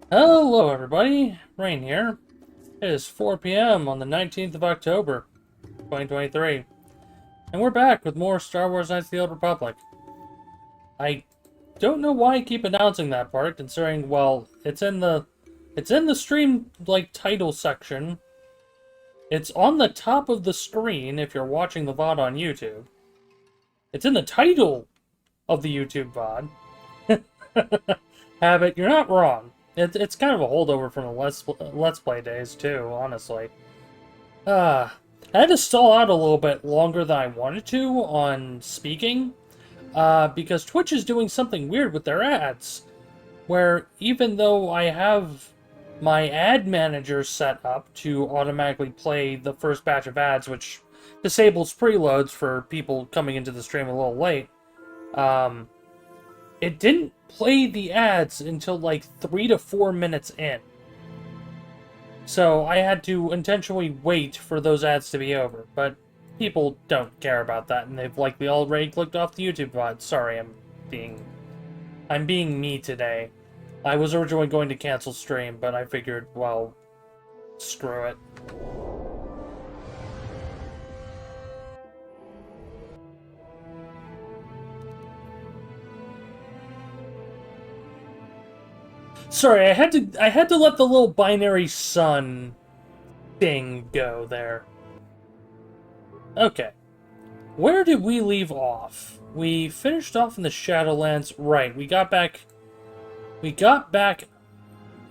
Hello, everybody. Rain here. It is 4 p.m. on the 19th of October, 2023, and we're back with more Star Wars Knights of the Old Republic. I don't know why I keep announcing that part, considering, well, it's in the stream, like, title section. It's on the top of the screen if you're watching the VOD on YouTube. It's in the title of the YouTube VOD. Habit, you're not wrong. It's kind of a holdover from the Let's Play days, too, honestly. I had to stall out a little bit longer than I wanted to on speaking, because Twitch is doing something weird with their ads, where even though I have my ad manager set up to automatically play the first batch of ads, which disables preloads for people coming into the stream a little late, um, it didn't play the ads until like 3 to 4 minutes in. So I had to intentionally wait for those ads to be over, but people don't care about that, and they've likely already clicked off the YouTube VOD. Sorry, I'm being me today. I was originally going to cancel stream, but I figured, well, screw it. Sorry, I had to let the little binary sun thing go there. Okay. Where did we leave off? We finished off in the Shadowlands. Right, we got back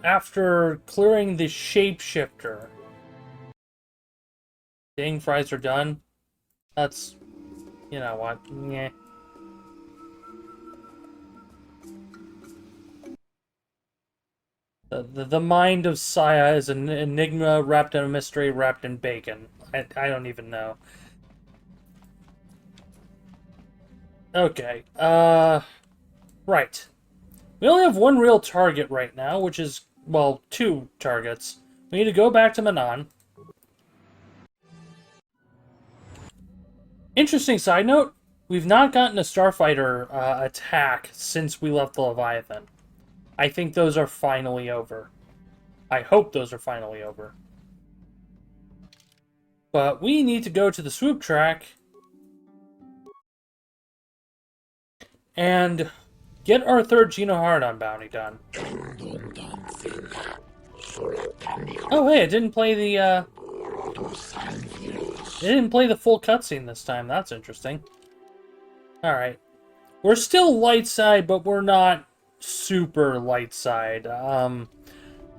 after clearing the shapeshifter. Dang, fries are done. That's, you know what, yeah. The mind of Saya is an enigma wrapped in a mystery wrapped in bacon. I don't even know. Okay, right. We only have one real target right now, which is, well, two targets. We need to go back to Manan. Interesting side note, we've not gotten a Starfighter attack since we left the Leviathan. I think those are finally over. I hope those are finally over. But we need to go to the swoop track and get our third Genohardon bounty done. Oh hey, it didn't play the it didn't play the full cutscene this time. That's interesting. Alright. We're still light side, but we're not super light side.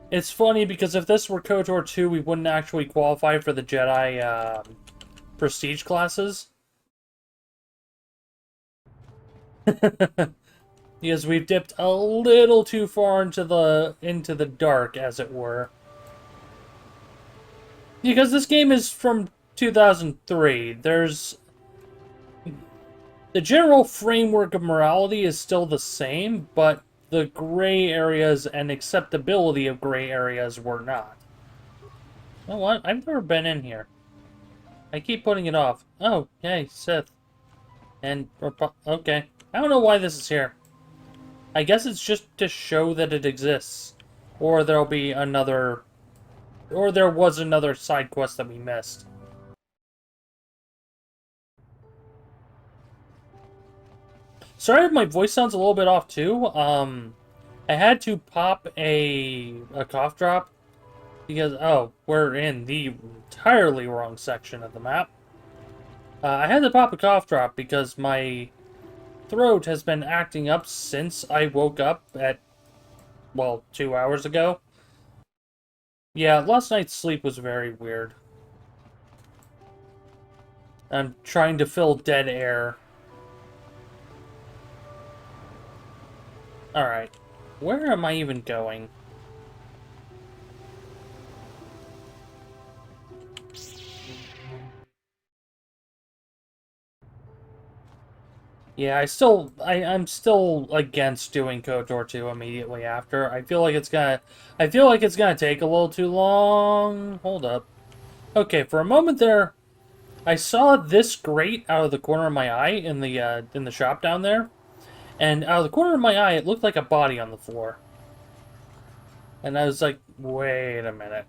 It's funny because if this were KOTOR 2, we wouldn't actually qualify for the Jedi prestige classes. Because we've dipped a little too far into the dark, as it were. Because this game is from 2003. There's the general framework of morality is still the same, but the gray areas and acceptability of gray areas were not. You know what? I've never been in here. I keep putting it off. Oh, hey, Sith. And, okay. I don't know why this is here. I guess it's just to show that it exists. Or there'll be another... Or there was another side quest that we missed. Sorry if my voice sounds a little bit off, too. I had to pop a cough drop. Because, oh, we're in the entirely wrong section of the map. I had to pop a cough drop because my throat has been acting up since I woke up at, well, 2 hours ago. Yeah, last night's sleep was very weird. I'm trying to fill dead air. Alright. Where am I even going? Yeah, I'm still against doing KOTOR 2 immediately after. I feel like it's gonna take a little too long. Hold up. Okay, for a moment there, I saw this grate out of the corner of my eye in the shop down there. And out of the corner of my eye, it looked like a body on the floor. And I was like, wait a minute.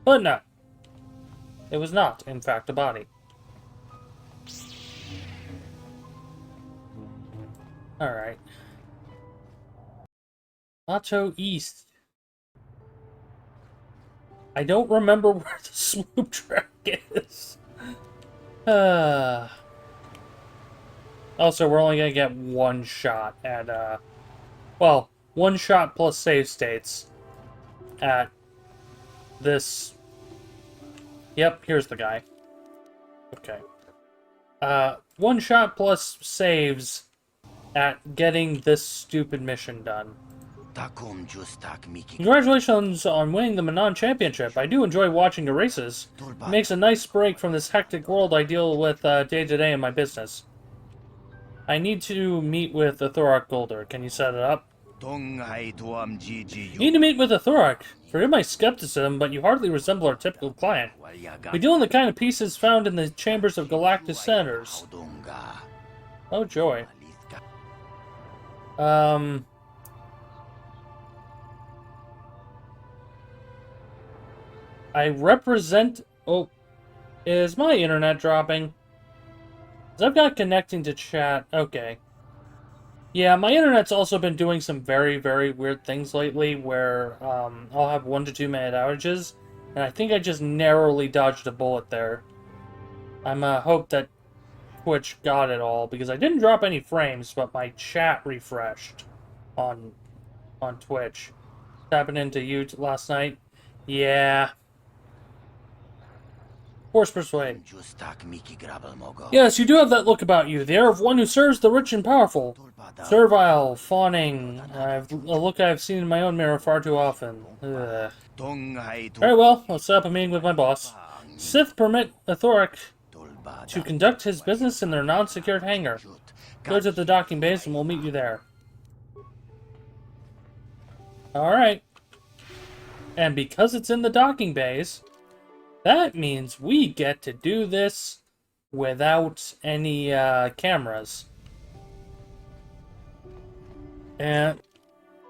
But no. It was not, in fact, a body. Alright. Nacho East. I don't remember where the swoop track is. Also, we're only gonna get one shot at, well, one shot plus save states at this. Yep, here's the guy. Okay. One shot plus saves at getting this stupid mission done. Congratulations on winning the Manon Championship. I do enjoy watching your races. It makes a nice break from this hectic world I deal with day to day in my business. I need to meet with the Thorak Golder. Can you set it up? Need to meet with the Thorak. Forgive my skepticism, but you hardly resemble our typical client. We deal in the kind of pieces found in the chambers of galactic senators. Oh, joy. I represent... Oh, is my internet dropping? 'Cause I've got connecting to chat. Okay. Yeah, my internet's also been doing some very, very weird things lately where I'll have 1 to 2 minute outages, and I think I just narrowly dodged a bullet there. I'm hope that Twitch got it all, because I didn't drop any frames, but my chat refreshed on Twitch. Tapping into you last night. Yeah. Force persuade. Yes, you do have that look about you, the air of one who serves the rich and powerful. Servile, fawning, a look I've seen in my own mirror far too often. Ugh. Very well, I'll set up a meeting with my boss. Sith permit a Thorak to conduct his business in their non-secured hangar. Go to the docking base and we'll meet you there. Alright. And because it's in the docking bays, that means we get to do this without any cameras. And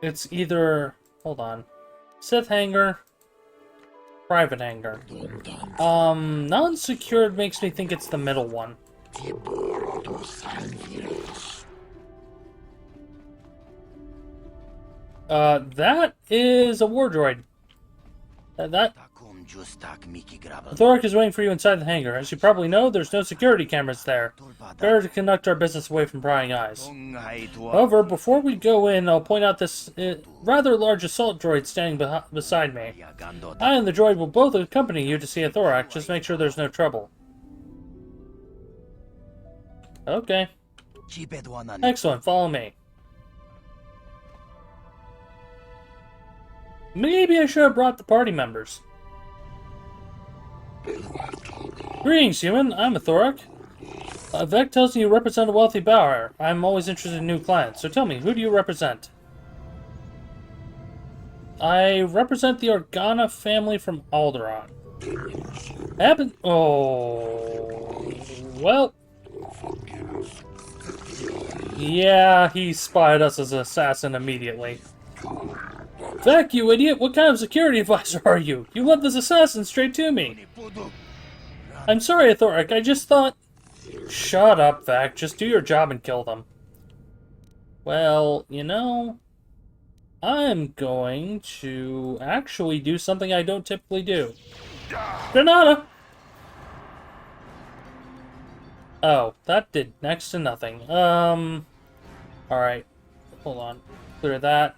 it's either... Hold on. Sith hangar. Private hangar. Non-secured makes me think it's the middle one. That is a war droid. The Thorak is waiting for you inside the hangar. As you probably know, there's no security cameras there. Better to conduct our business away from prying eyes. However, before we go in, I'll point out this rather large assault droid standing beside me. I and the droid will both accompany you to see a Thorak. Just make sure there's no trouble. Okay. Excellent, follow me. Maybe I should have brought the party members. Greetings, human. I'm a Thorak. Vec tells me you represent a wealthy buyer. I'm always interested in new clients. So tell me, who do you represent? I represent the Organa family from Alderaan. Oh... Well... Yeah, he spied us as an assassin immediately. Vec, you idiot! What kind of security advisor are you? You led this assassin straight to me! I'm sorry, Thorak, I just thought... Shut up, Vec. Just do your job and kill them. Well, you know... I'm going to actually do something I don't typically do. Granada! Oh, that did next to nothing. Alright. Hold on. Clear that.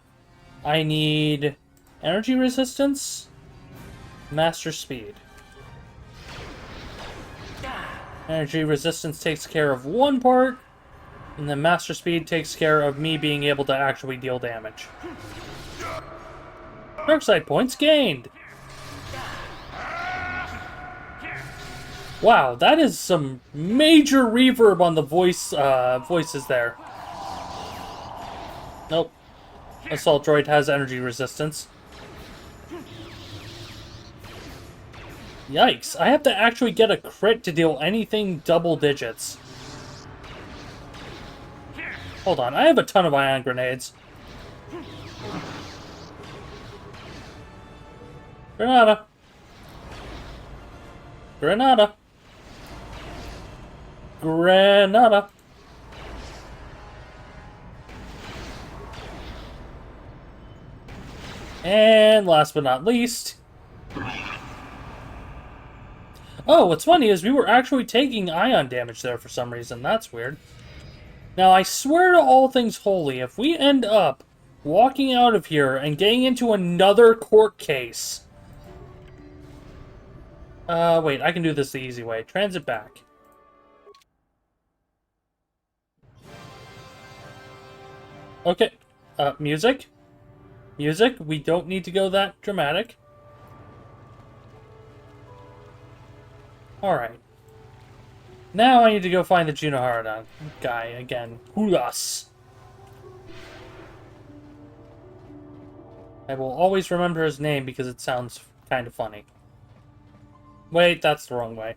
I need energy resistance, master speed. Energy resistance takes care of one part, and then master speed takes care of me being able to actually deal damage. Darkside points gained! Wow, that is some major reverb on the voices there. Nope. Assault droid has energy resistance. Yikes, I have to actually get a crit to deal anything double digits. Hold on, I have a ton of ion grenades. Granada. Granada. Granada. And last but not least... Oh, what's funny is we were actually taking ion damage there for some reason. That's weird. Now, I swear to all things holy, if we end up walking out of here and getting into another court case... wait, I can do this the easy way. Transit back. Okay. Music? Music? We don't need to go that dramatic. Alright. Now I need to go find the Junohara guy again. Hulas. I will always remember his name because it sounds kind of funny. Wait, that's the wrong way.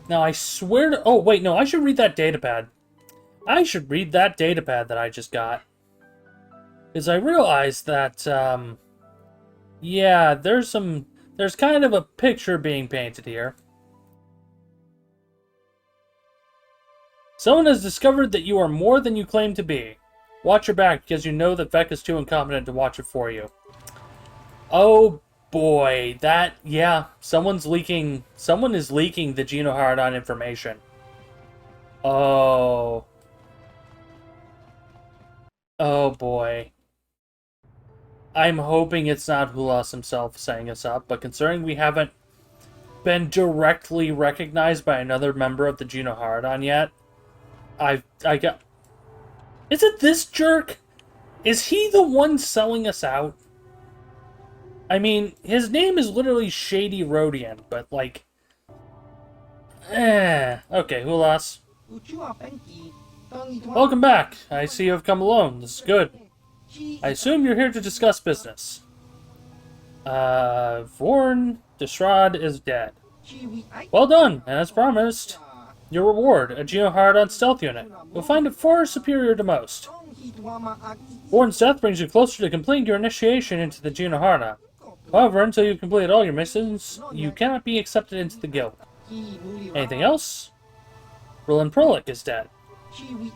Now I swear to... Oh, wait, no, I should read that datapad. I should read that datapad that I just got. Because I realized that, yeah, there's kind of a picture being painted here. Someone has discovered that you are more than you claim to be. Watch your back, because you know that Vec is too incompetent to watch it for you. Oh boy, yeah, someone is leaking the Genohardon information. Oh. Oh boy. I'm hoping it's not Hulas himself setting us up, but considering we haven't been directly recognized by another member of the Genohardon yet, I got... Is it this jerk? Is he the one selling us out? I mean, his name is literally Shady Rodian, but like... Okay, Hulas. Welcome back. I see you have come alone. This is good. I assume you're here to discuss business. Vorn Deshrad is dead. Well done, and as promised, your reward, a Genohardon stealth unit. You'll find it far superior to most. Vorn's death brings you closer to completing your initiation into the Genohardon. However, until you've completed all your missions, you cannot be accepted into the guild. Anything else? Roland Prolik is dead.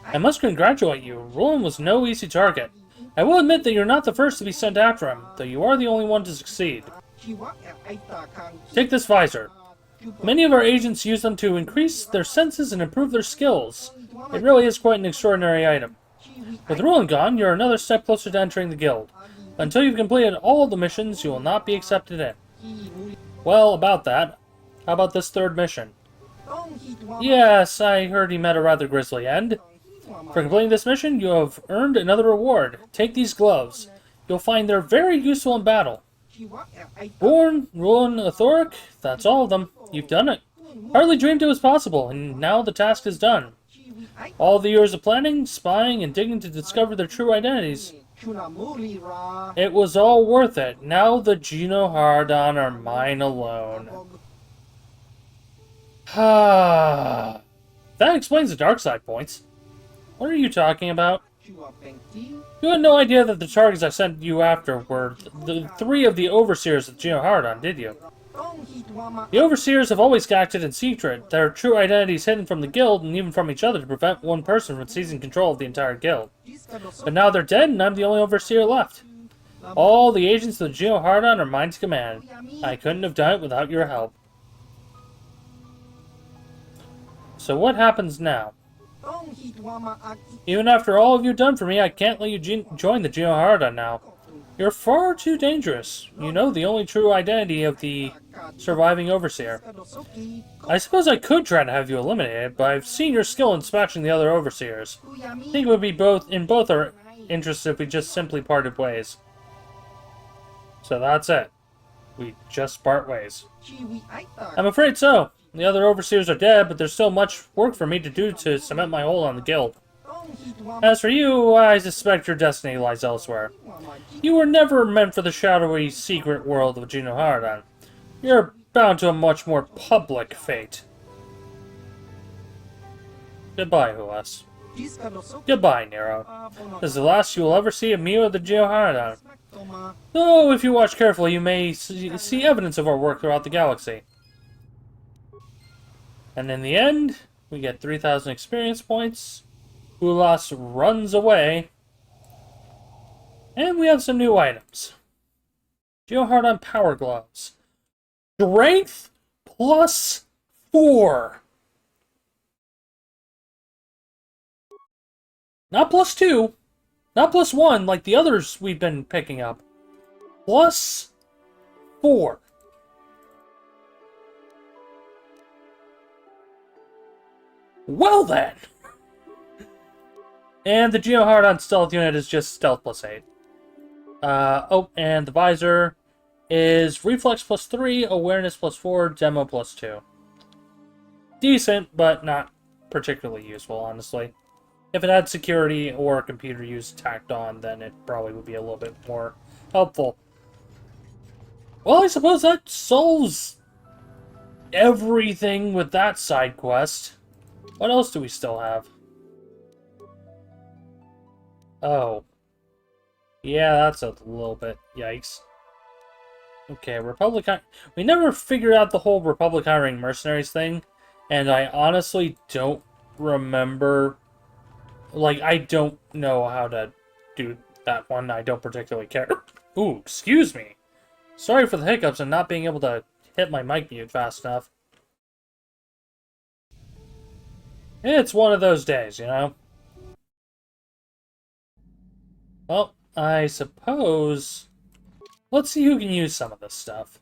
I must congratulate you. Roland was no easy target. I will admit that you're not the first to be sent after him, though you are the only one to succeed. Take this visor. Many of our agents use them to increase their senses and improve their skills. It really is quite an extraordinary item. With Roland gone, you're another step closer to entering the guild. Until you've completed all of the missions, you will not be accepted in. Well, about that, how about this third mission? Yes, I heard he met a rather grisly end. For completing this mission, you have earned another reward. Take these gloves. You'll find they're very useful in battle. Born, Roland, Athoric, that's all of them. You've done it. Hardly dreamed it was possible, and now the task is done. All the years of planning, spying, and digging to discover their true identities. It was all worth it. Now the Genohardon are mine alone. That explains the dark side points. What are you talking about? You had no idea that the targets I sent you after were the three of the overseers of Genohardon, did you? The overseers have always acted in secret, their true identities hidden from the guild and even from each other to prevent one person from seizing control of the entire guild. But now they're dead and I'm the only overseer left. All the agents of the Genohardon are mine to command. I couldn't have done it without your help. So what happens now? Even after all you've done for me, I can't let you join the Genohardon now. You're far too dangerous. You know the only true identity of the surviving overseer. I suppose I could try to have you eliminated, but I've seen your skill in smashing the other overseers. I think it would be in both our interests if we just simply parted ways. So that's it. We just part ways. I'm afraid so. The other overseers are dead, but there's still much work for me to do to cement my hold on the guild. As for you, I suspect your destiny lies elsewhere. You were never meant for the shadowy, secret world of Genohardon. You're bound to a much more public fate. Goodbye, Hulas. Goodbye, Nero. This is the last you will ever see of me or the Geohardon. Though, if you watch carefully, you may see evidence of our work throughout the galaxy. And in the end, we get 3,000 experience points. Ulas runs away. And we have some new items. Geohardon Power Gloves. Strength plus 4. Not plus 2. Not plus 1 like the others we've been picking up. Plus 4. Well then! And the Geohardon Stealth unit is just Stealth plus 8. Oh, and the visor is Reflex plus 3, Awareness plus 4, Demo plus 2. Decent, but not particularly useful, honestly. If it had security or computer use tacked on, then it probably would be a little bit more helpful. Well, I suppose that solves everything with that side quest. What else do we still have? Oh. Yeah, that's a little bit yikes. Okay, Republic... We never figured out the whole Republic hiring mercenaries thing, and I honestly don't remember... Like, I don't know how to do that one. I don't particularly care. Ooh, excuse me. Sorry for the hiccups and not being able to hit my mic mute fast enough. It's one of those days, you know? Well, I suppose... Let's see who can use some of this stuff.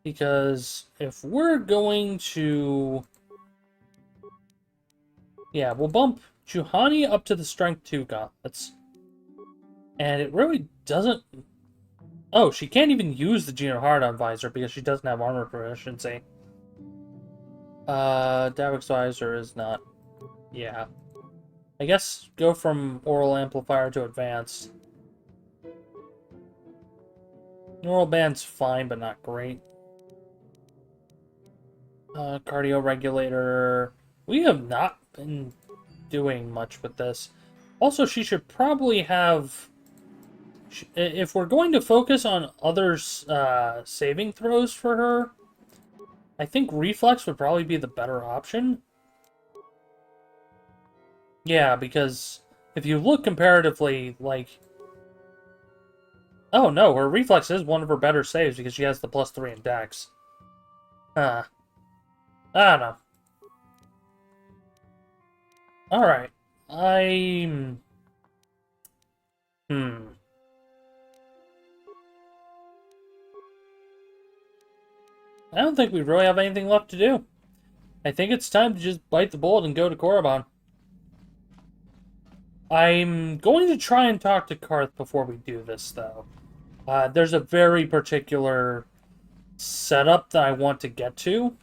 Because if we're going to... Yeah, we'll bump Juhani up to the Strength 2 gauntlets. And it really doesn't... Oh, she can't even use the Geohardon visor because she doesn't have armor proficiency. Davik's visor is not... Yeah. I guess go from Oral Amplifier to Advanced. Neural Band's fine, but not great. Cardio Regulator... We have not been doing much with this. Also, she should probably have... If we're going to focus on other saving throws for her, I think Reflex would probably be the better option. Yeah, because if you look comparatively, like... Oh no, her Reflex is one of her better saves because she has the plus 3 in Dex. I don't know. Alright. I don't think we really have anything left to do. I think it's time to just bite the bullet and go to Korriban. I'm going to try and talk to Karth before we do this, though. There's a very particular setup that I want to get to.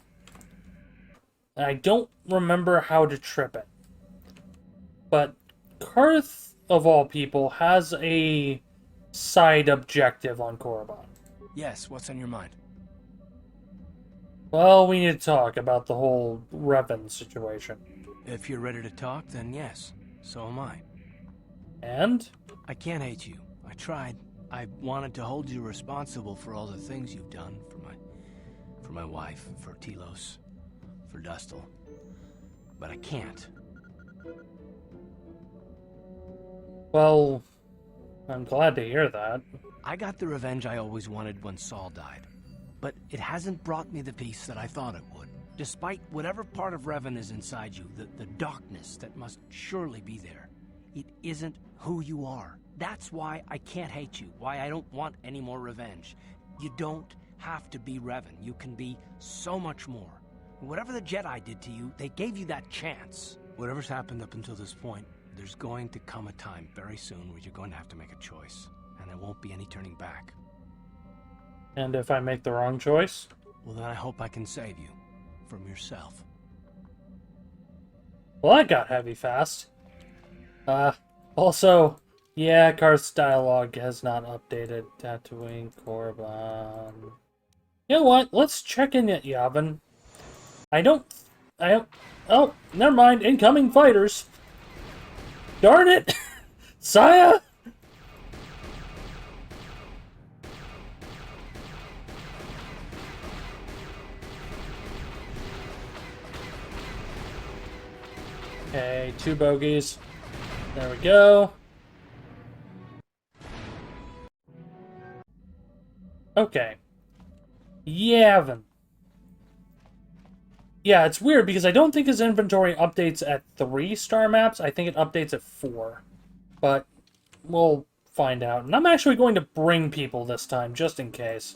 And I don't remember how to trip it. But Karth, of all people, has a side objective on Korriban. Yes, what's on your mind? Well, we need to talk about the whole Revan situation. If you're ready to talk, then yes. So am I. And? I can't hate you. I tried. I wanted to hold you responsible for all the things you've done for my wife, for Telos, for Dustil. But I can't. Well, I'm glad to hear that. I got the revenge I always wanted when Saul died. But it hasn't brought me the peace that I thought it would. Despite whatever part of Revan is inside you, the darkness that must surely be there, it isn't who you are. That's why I can't hate you, why I don't want any more revenge. You don't have to be Revan. You can be so much more. Whatever the Jedi did to you, they gave you that chance. Whatever's happened up until this point, there's going to come a time very soon where you're going to have to make a choice. And there won't be any turning back. And if I make the wrong choice? Well, then I hope I can save you. From yourself. Well, that got heavy fast. Also, yeah, Karth's dialogue has not updated. Tatooine, Korriban. You know what? Let's check in at Yavin. Oh, never mind. Incoming fighters. Darn it! Saya! Okay, 2 bogeys. There we go. Okay. Yavin. Yeah, it's weird because I don't think his inventory updates at 3-star maps. I think it updates at 4. But we'll find out. And I'm actually going to bring people this time, just in case.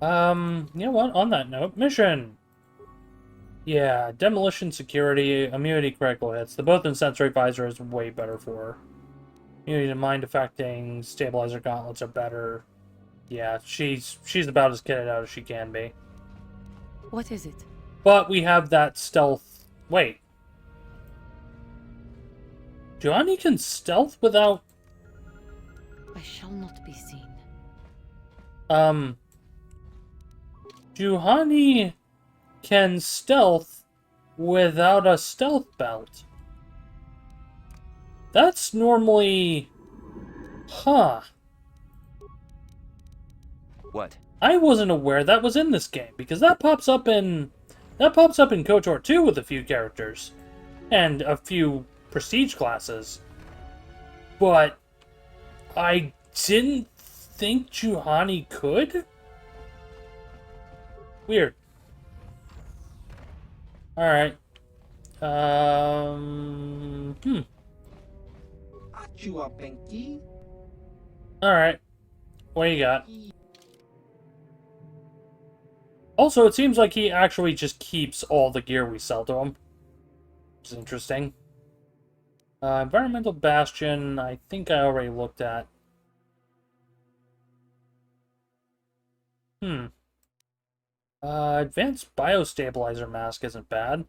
You know what? On that note, mission! Yeah, demolition, security, immunity, critical hits. The both in sensory visor is way better for her. Immunity to mind affecting, stabilizer gauntlets are better. Yeah, she's about as kitted out as she can be. What is it? But we have that stealth... Wait. Johnny can stealth without... I shall not be seen. Juhani can stealth without a stealth belt. That's normally... Huh. What? I wasn't aware that was in this game, because that pops up in... That pops up in KOTOR 2 with a few characters. And a few prestige classes. But... I didn't think Juhani could? Weird. Alright. Alright. What do you got? Also, it seems like he actually just keeps all the gear we sell to him. Which is interesting. Environmental Bastion, I think I already looked at. Advanced Biostabilizer Mask isn't bad.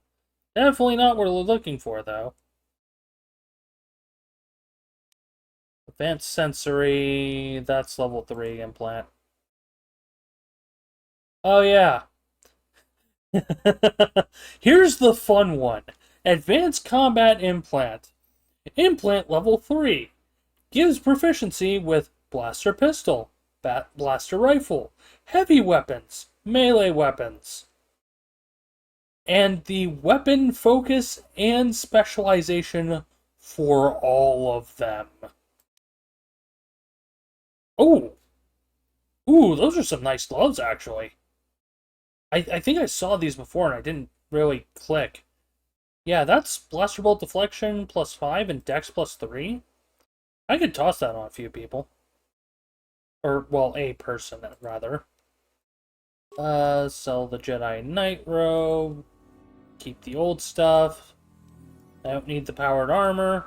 Definitely not what we're looking for, though. Advanced Sensory, that's level 3 implant. Oh, yeah. Here's the fun one. Advanced Combat Implant. Implant level 3. Gives proficiency with Blaster Pistol, Blaster Rifle, Heavy Weapons, Melee Weapons. And the weapon focus and specialization for all of them. Oh! Ooh, those are some nice gloves, actually. I think I saw these before and I didn't really click. Yeah, that's Blaster Bolt Deflection plus 5 and Dex plus 3. I could toss that on a few people. Or, well, a person, rather. Sell the Jedi Knight Robe. Keep the old stuff. I don't need the powered armor.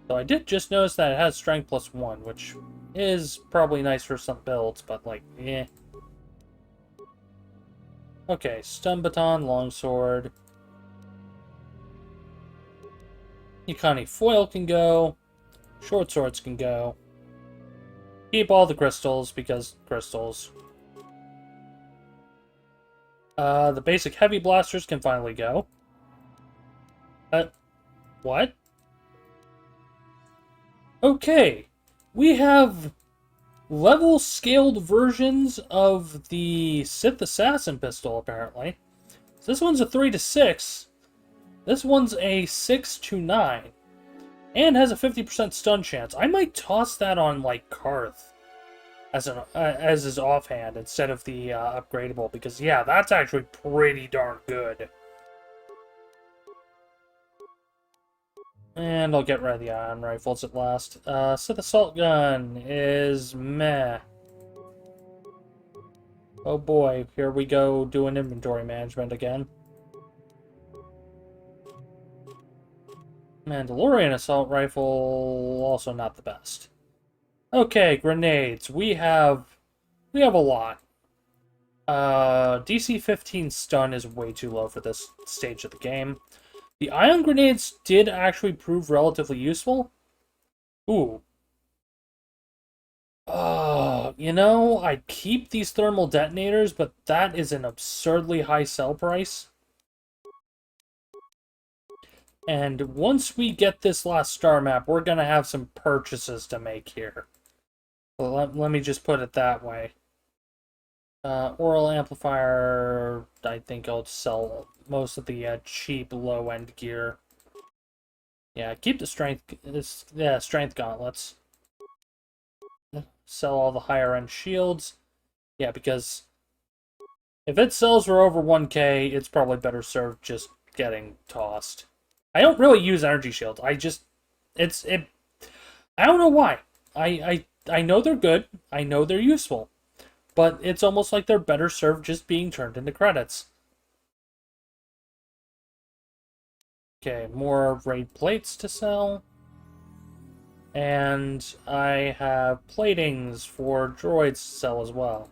So I did just notice that it has Strength plus 1, which is probably nice for some builds, but, like, eh. Okay, Stun Baton, Longsword. Yukani Foil can go. Short Swords can go. Keep all the crystals, because crystals. The basic heavy blasters can finally go. What? Okay, we have level-scaled versions of the Sith Assassin pistol, apparently. So this one's a 3 to 6. This one's a 6 to 9. And has a 50% stun chance. I might toss that on, like, Karth as his offhand instead of the upgradable, because, yeah, that's actually pretty darn good. And I'll get rid of the ion rifles at last. Sith Assault Gun is meh. Oh boy, here we go doing inventory management again. Mandalorian Assault Rifle, also not the best. Okay, grenades. We have a lot. DC 15 stun is way too low for this stage of the game. The ion grenades did actually prove relatively useful. Ooh. You know, I'd keep these thermal detonators, but that is an absurdly high sell price. And once we get this last star map, we're going to have some purchases to make here. So let me just put it that way. Oral amplifier, I think I'll sell most of the cheap low-end gear. Yeah, keep the strength gauntlets. Sell all the higher-end shields. Yeah, because if it sells for over 1k, it's probably better served just getting tossed. I don't really use energy shields. I don't know why. I know they're good. I know they're useful. But it's almost like they're better served just being turned into credits. Okay, more raid plates to sell. And I have platings for droids to sell as well.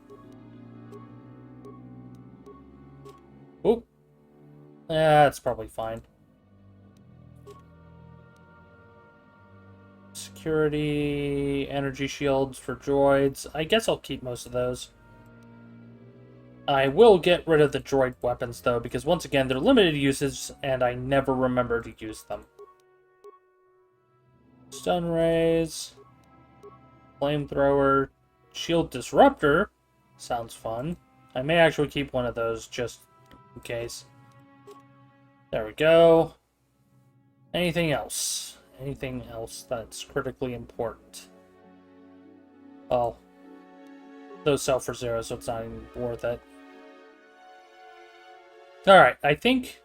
Oop. That's probably fine. Security, energy shields for droids. I guess I'll keep most of those. I will get rid of the droid weapons, though, because once again, they're limited usage, and I never remember to use them. Stun rays. Flamethrower. Shield disruptor. Sounds fun. I may actually keep one of those, just in case. There we go. Anything else? Anything else that's critically important? Oh. Those sell for 0, so it's not even worth it. Alright, I think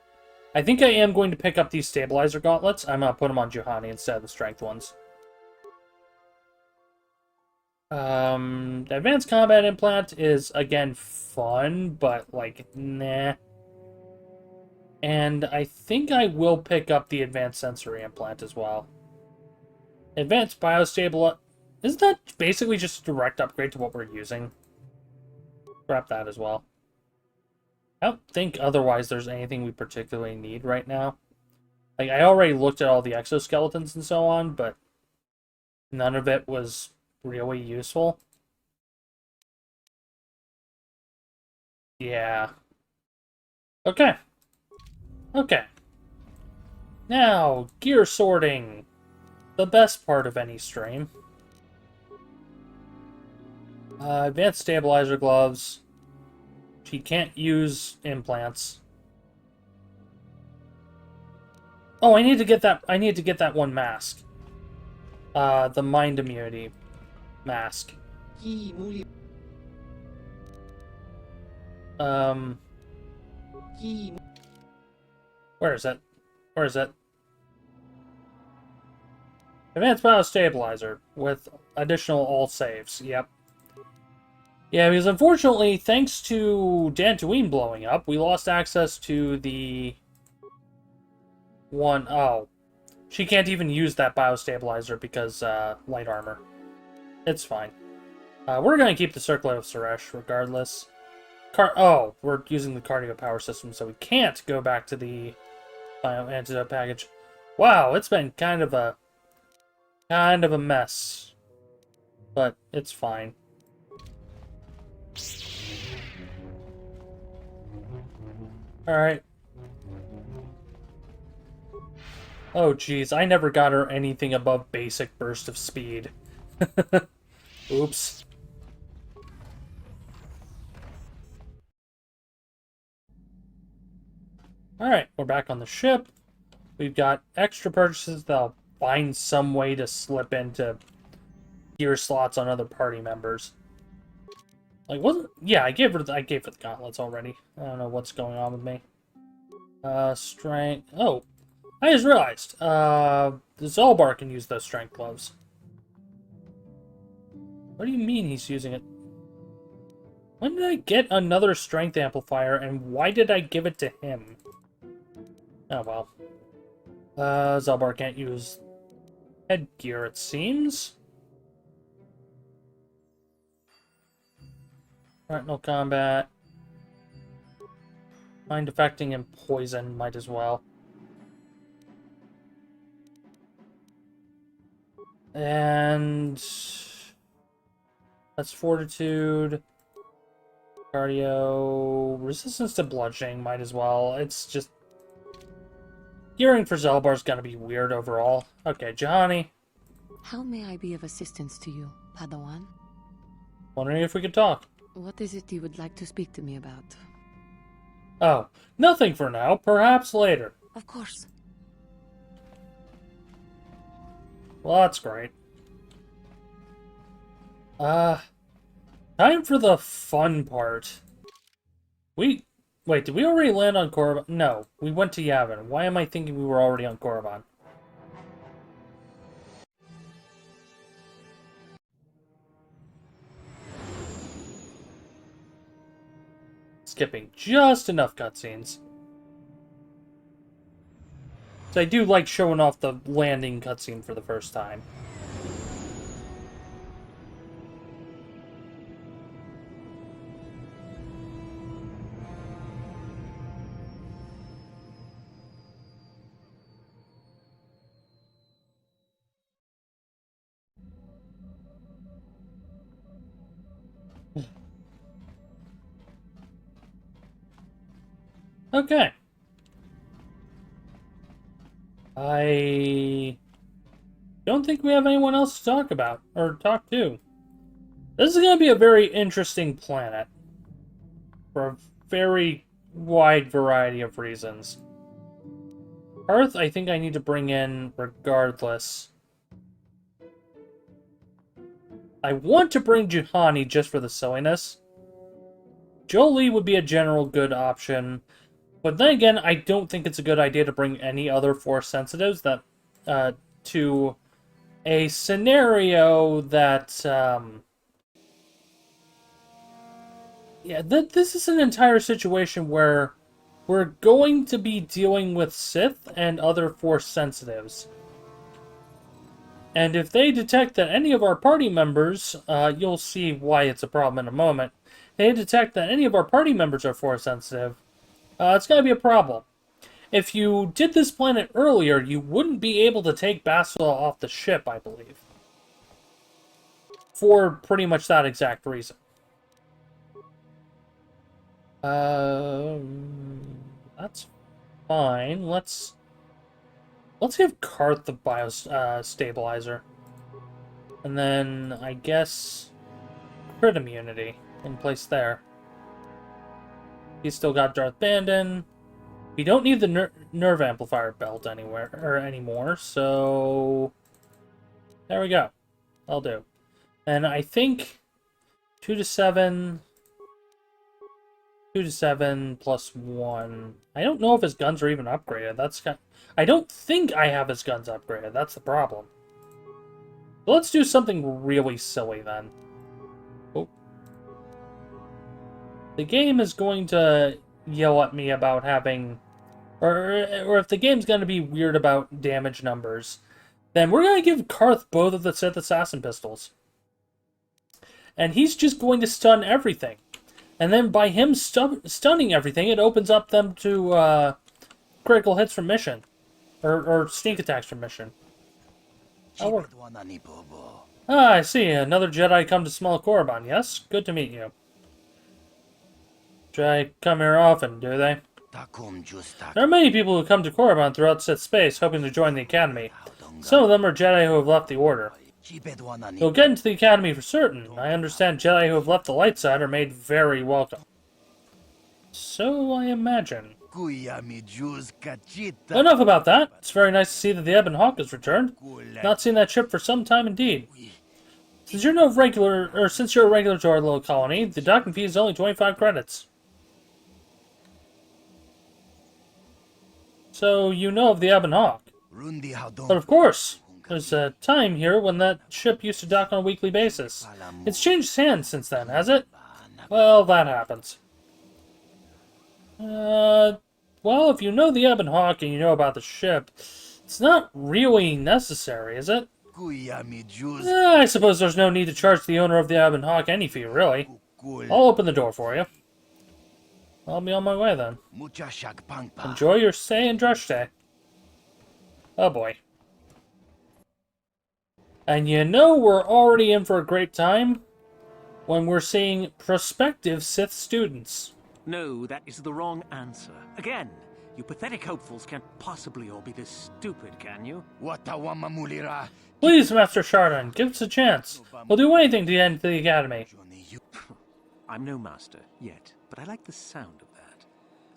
I am going to pick up these stabilizer gauntlets. I'm going to put them on Juhani instead of the strength ones. The advanced combat implant is, again, fun, but, like, nah. And I think I will pick up the advanced sensory implant as well. Advanced biostable... Isn't that basically just a direct upgrade to what we're using? Grab that as well. I don't think otherwise there's anything we particularly need right now. Like, I already looked at all the exoskeletons and so on, but none of it was really useful. Yeah. Okay. Okay. Now, gear sorting. The best part of any stream. Advanced stabilizer gloves. She can't use implants. Oh, I need to get that one mask. The mind immunity mask. Where is it? Where is it? Advanced biostabilizer with additional all saves. Yep. Yeah, because unfortunately, thanks to Dantooine blowing up, we lost access to the one... Oh. She can't even use that biostabilizer because, light armor. It's fine. We're gonna keep the Circlet of Suresh regardless. Oh, we're using the cardio power system, so we can't go back to the antidote package. Wow, it's been kind of a mess. But it's fine. Alright. Oh, geez. I never got her anything above basic burst of speed. Oops. Alright, we're back on the ship. We've got extra purchases that'll find some way to slip into gear slots on other party members. Like, wasn't... Yeah, I gave her the gauntlets already. I don't know what's going on with me. Strength... Oh, I just realized. The Zolbar can use those strength gloves. What do you mean he's using it? When did I get another strength amplifier, and why did I give it to him? Oh, well. Zolbar can't use headgear, it seems. Retinal combat. Mind affecting and poison, might as well. And... That's fortitude. Cardio. Resistance to bludgeoning might as well. It's just... Gearing for Zelbar's gonna be weird overall. Okay, Johnny. How may I be of assistance to you, Padawan? Wondering if we could talk. What is it you would like to speak to me about? Oh, nothing for now. Perhaps later. Of course. Well, that's great. Time for the fun part. Wait, did we already land on Korriban? No, we went to Yavin. Why am I thinking we were already on Korriban? Skipping just enough cutscenes. So I do like showing off the landing cutscene for the first time. Okay. I don't think we have anyone else to talk about, or talk to. This is going to be a very interesting planet. For a very wide variety of reasons. Earth, I think I need to bring in regardless. I want to bring Juhani just for the silliness. Jolie would be a general good option. But then again, I don't think it's a good idea to bring any other Force sensitives that to a scenario that this is an entire situation where we're going to be dealing with Sith and other Force sensitives. And if they detect that any of our party members, you'll see why it's a problem in a moment. They detect that any of our party members are Force sensitive. It's going to be a problem. If you did this planet earlier, you wouldn't be able to take Bastila off the ship, I believe. For pretty much that exact reason. That's fine. Let's give Karth the stabilizer. And then, I guess, crit immunity in place there. He's still got Darth Bandon. We don't need the nerve amplifier belt anymore, so there we go. I'll do. And I think 2 to 7 plus 1. I don't know if his guns are even upgraded. I don't think I have his guns upgraded. That's the problem. So let's do something really silly then. Oh. The game is going to yell at me about having... Or if the game's going to be weird about damage numbers, then we're going to give Karth both of the Sith Assassin pistols. And he's just going to stun everything. And then by him stunning everything, it opens up them to critical hits from mission. Or sneak attacks from mission. I see. Another Jedi come to small Korriban, yes? Good to meet you. Jedi come here often, do they? There are many people who come to Korriban throughout Sith space, hoping to join the Academy. Some of them are Jedi who have left the Order. You'll get into the Academy for certain. I understand Jedi who have left the light side are made very welcome. So I imagine. Enough about that. It's very nice to see that the Ebon Hawk has returned. Not seen that ship for some time indeed. Since you're a regular to our little colony, the docking fee is only 25 credits. So you know of the Ebon Hawk. But of course, there's a time here when that ship used to dock on a weekly basis. It's changed hands since then, has it? Well, that happens. Well, if you know the Ebon Hawk and you know about the ship, it's not really necessary, is it? I suppose there's no need to charge the owner of the Ebon Hawk any fee, really. I'll open the door for you. I'll be on my way then. Enjoy your stay in Dreshte. Oh boy. And you know we're already in for a great time when we're seeing prospective Sith students? No, that is the wrong answer. Again, you pathetic hopefuls can't possibly all be this stupid, can you? Please, Master Chardon, give us a chance. We'll do anything to get into the Academy. I'm no master, yet, but I like the sound of that.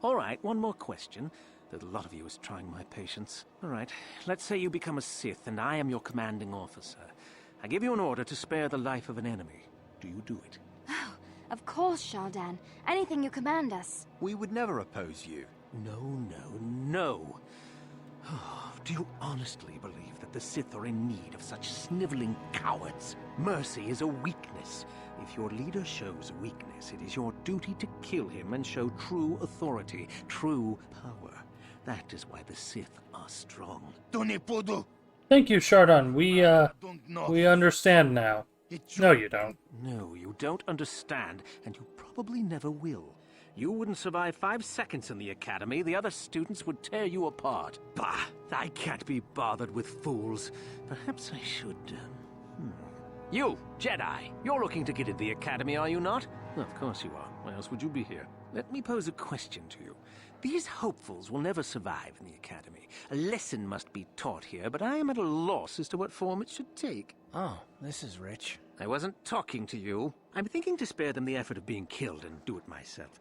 Alright, one more question. Though the lot of you is trying my patience. Alright, let's say you become a Sith and I am your commanding officer. I give you an order to spare the life of an enemy. Do you do it? Oh, of course, Shardan. Anything you command us. We would never oppose you. No. Do you honestly believe that the Sith are in need of such sniveling cowards? Mercy is a weakness. If your leader shows weakness, it is your duty to kill him and show true authority, true power. That is why the Sith are strong. Thank you, Chardon. We understand now. No, you don't. No, you don't understand, and you probably never will. You wouldn't survive 5 seconds in the academy. The other students would tear you apart. Bah! I can't be bothered with fools. Perhaps I should, You, Jedi, you're looking to get into the academy, are you not? Of course you are. Why else would you be here? Let me pose a question to you. These hopefuls will never survive in the academy. A lesson must be taught here, but I am at a loss as to what form it should take. Oh, this is rich. I wasn't talking to you. I'm thinking to spare them the effort of being killed and do it myself.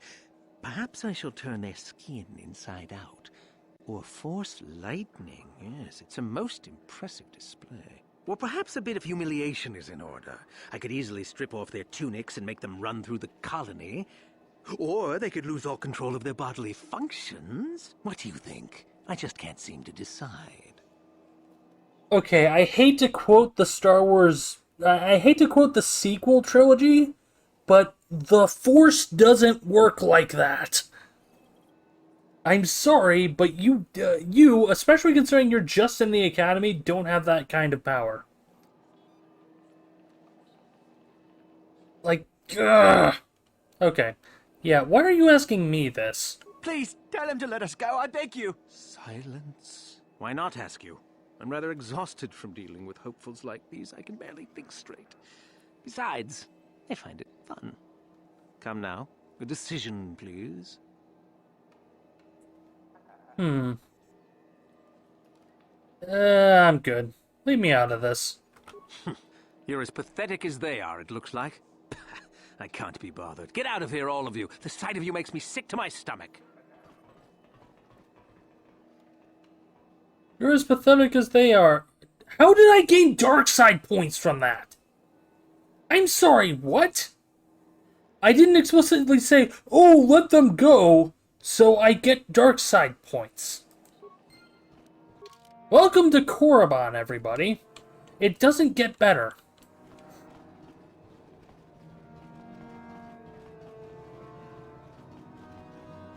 Perhaps I shall turn their skin inside out. Or force lightning. Yes, it's a most impressive display. Or perhaps a bit of humiliation is in order. I could easily strip off their tunics and make them run through the colony. Or they could lose all control of their bodily functions. What do you think? I just can't seem to decide. Okay, I hate to quote the Star Wars... I hate to quote the sequel trilogy, but the Force doesn't work like that. I'm sorry, but you, especially considering you're just in the Academy, don't have that kind of power. Like, ugh. Okay. Yeah, why are you asking me this? Please, tell him to let us go, I beg you. Silence. Why not ask you? I'm rather exhausted from dealing with hopefuls like these. I can barely think straight. Besides, I find it fun. Come now. A decision, please. I'm good. Leave me out of this. You're as pathetic as they are, it looks like. I can't be bothered. Get out of here, all of you. The sight of you makes me sick to my stomach. You're as pathetic as they are. How did I gain dark side points from that? I'm sorry, what? I didn't explicitly say, oh, let them go, so I get dark side points. Welcome to Korriban, everybody. It doesn't get better.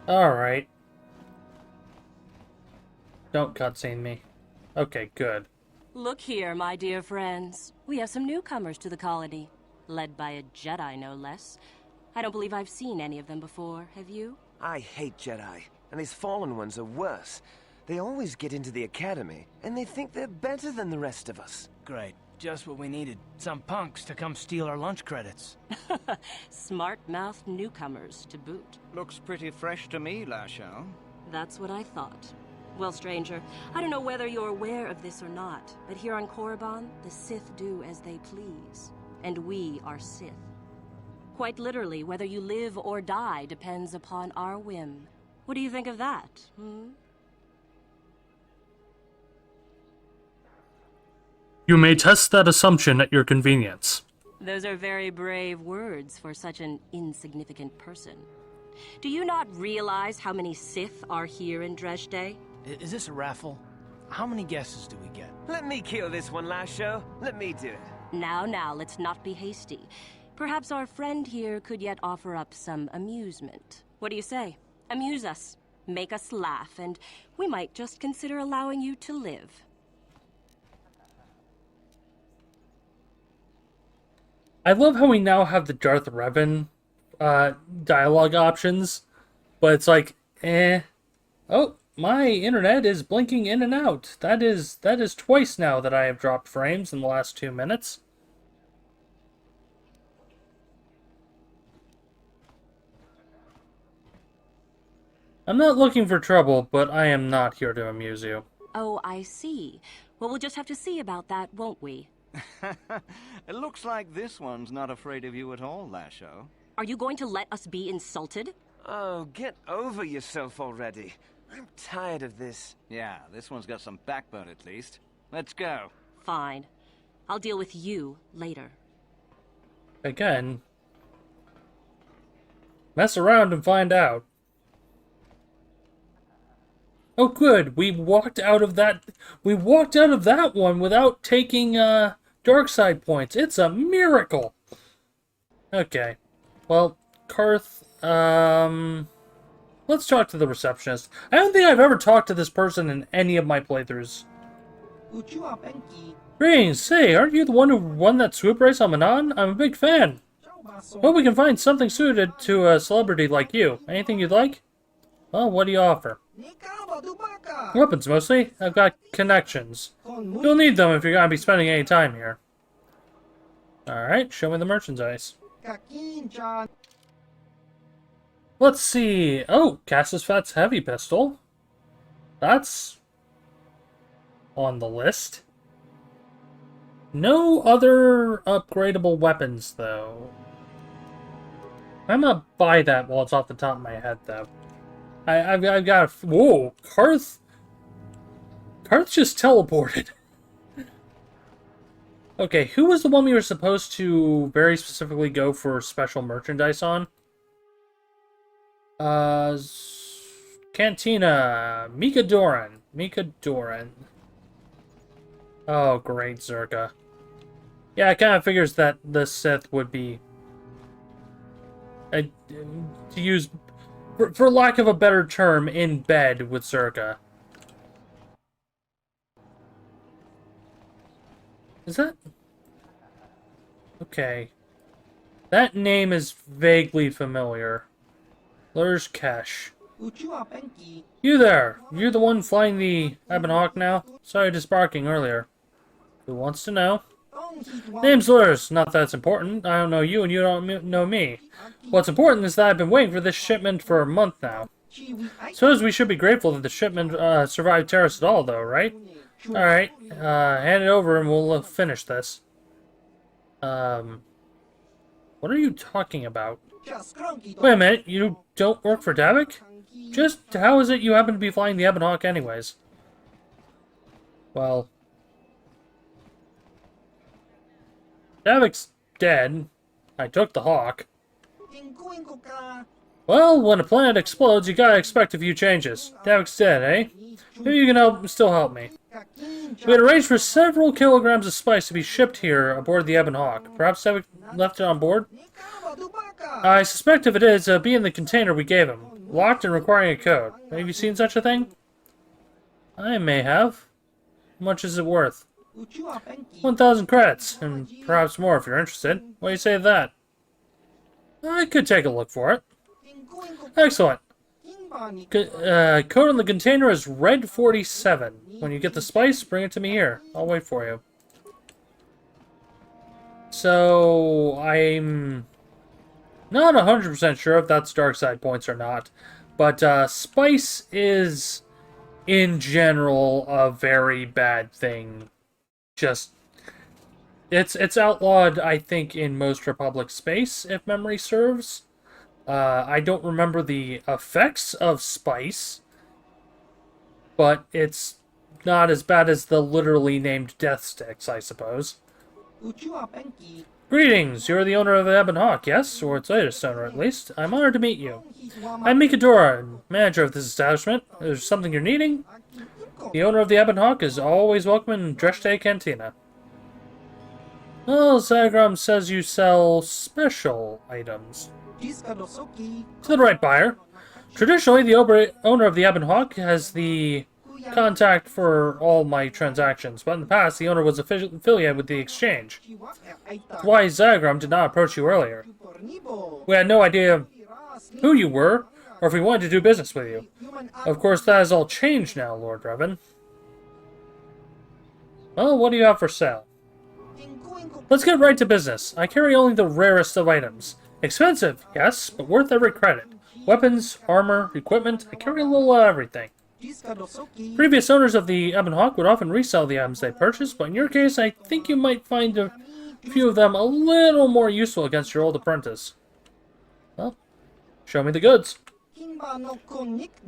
Alright. Don't cutscene me. Okay, good. Look here, my dear friends. We have some newcomers to the colony, led by a Jedi, no less. I don't believe I've seen any of them before, have you? I hate Jedi, and these fallen ones are worse. They always get into the academy, and they think they're better than the rest of us. Great. Just what we needed. Some punks to come steal our lunch credits. Smart-mouthed newcomers, to boot. Looks pretty fresh to me, Lashao. That's what I thought. Well, stranger, I don't know whether you're aware of this or not, but here on Korriban, the Sith do as they please. And we are Sith. Quite literally, whether you live or die depends upon our whim. What do you think of that, You may test that assumption at your convenience. Those are very brave words for such an insignificant person. Do you not realize how many Sith are here in Dresde? Is this a raffle? How many guesses do we get? Let me kill this one, Lasho. Let me do it. Now, let's not be hasty. Perhaps our friend here could yet offer up some amusement. What do you say? Amuse us, make us laugh, and we might just consider allowing you to live. I love how we now have the Darth Revan dialogue options, but it's like, oh, my internet is blinking in and out. That is twice now that I have dropped frames in the last 2 minutes. I'm not looking for trouble, but I am not here to amuse you. Oh, I see. Well, we'll just have to see about that, won't we? It looks like this one's not afraid of you at all, Lasho. Are you going to let us be insulted? Oh, get over yourself already. I'm tired of this. Yeah, this one's got some backbone at least. Let's go. Fine. I'll deal with you later. Again. Mess around and find out. Oh, good. We walked out of that. We walked out of that one without taking dark side points. It's a miracle. Okay. Well, Karth. Let's talk to the receptionist. I don't think I've ever talked to this person in any of my playthroughs. Greetings. Say, aren't you the one who won that swoop race on Manon? I'm a big fan. Hope we can find something suited to a celebrity like you. Anything you'd like? Well, what do you offer? Weapons, mostly. I've got connections. You'll need them if you're going to be spending any time here. Alright, show me the merchandise. Let's see. Oh, Cassius Fat's heavy pistol. That's on the list. No other upgradable weapons, though. I'm gonna buy that while it's off the top of my head, though. I've got a... Whoa! Karth just teleported. Okay, who was the one we were supposed to very specifically go for special merchandise on? Cantina. Mika Doran. Oh, great, Zerka. Yeah, it kind of figures that the Sith would be... to use... For lack of a better term, in bed with Zerka. Is that... Okay. That name is vaguely familiar. Lurj-Kesh. You there! You're the one flying the Ebon Hawk now? Sorry disbarking earlier. Who wants to know? Name's Lurs. Not that it's important. I don't know you and you don't know me. What's important is that I've been waiting for this shipment for a month now. Suppose we should be grateful that the shipment survived terrorists at all, though, right? Alright, hand it over and we'll finish this. What are you talking about? Wait a minute, you don't work for Davik? Just how is it you happen to be flying the Ebon Hawk anyways? Well... Davik's dead. I took the Hawk. Well, when a planet explodes, you gotta expect a few changes. Davik's dead, eh? Maybe you can still help me. We had arranged for several kilograms of spice to be shipped here aboard the Ebon Hawk. Perhaps Davik left it on board? I suspect if it is, it'll be in the container we gave him. Locked and requiring a code. Have you seen such a thing? I may have. How much is it worth? 1,000 credits, and perhaps more if you're interested. What do you say to that? I could take a look for it. Excellent. Code on the container is Red 47. When you get the spice, bring it to me here. I'll wait for you. So, I'm not 100% sure if that's dark side points or not. But spice is, in general, a very bad thing. Just, it's outlawed, I think, in most Republic space, if memory serves. I don't remember the effects of spice, but it's not as bad as the literally named death sticks, I suppose. Greetings, you're the owner of the Ebon Hawk, yes? Or its latest owner, at least. I'm honored to meet you. I'm Mikadora, manager of this establishment. Is there something you're needing? The owner of the Ebon Hawk is always welcome in Dreshte Cantina. Well, Zagram says you sell special items. To the right buyer. Traditionally, the owner of the Ebon Hawk has the contact for all my transactions, but in the past, the owner was affiliated with the exchange. That's why Zagram did not approach you earlier. We had no idea who you were, or if we wanted to do business with you. Of course, that has all changed now, Lord Revan. Well, what do you have for sale? Let's get right to business. I carry only the rarest of items. Expensive, yes, but worth every credit. Weapons, armor, equipment, I carry a little of everything. Previous owners of the Ebon Hawk would often resell the items they purchased, but in your case, I think you might find a few of them a little more useful against your old apprentice. Well, show me the goods.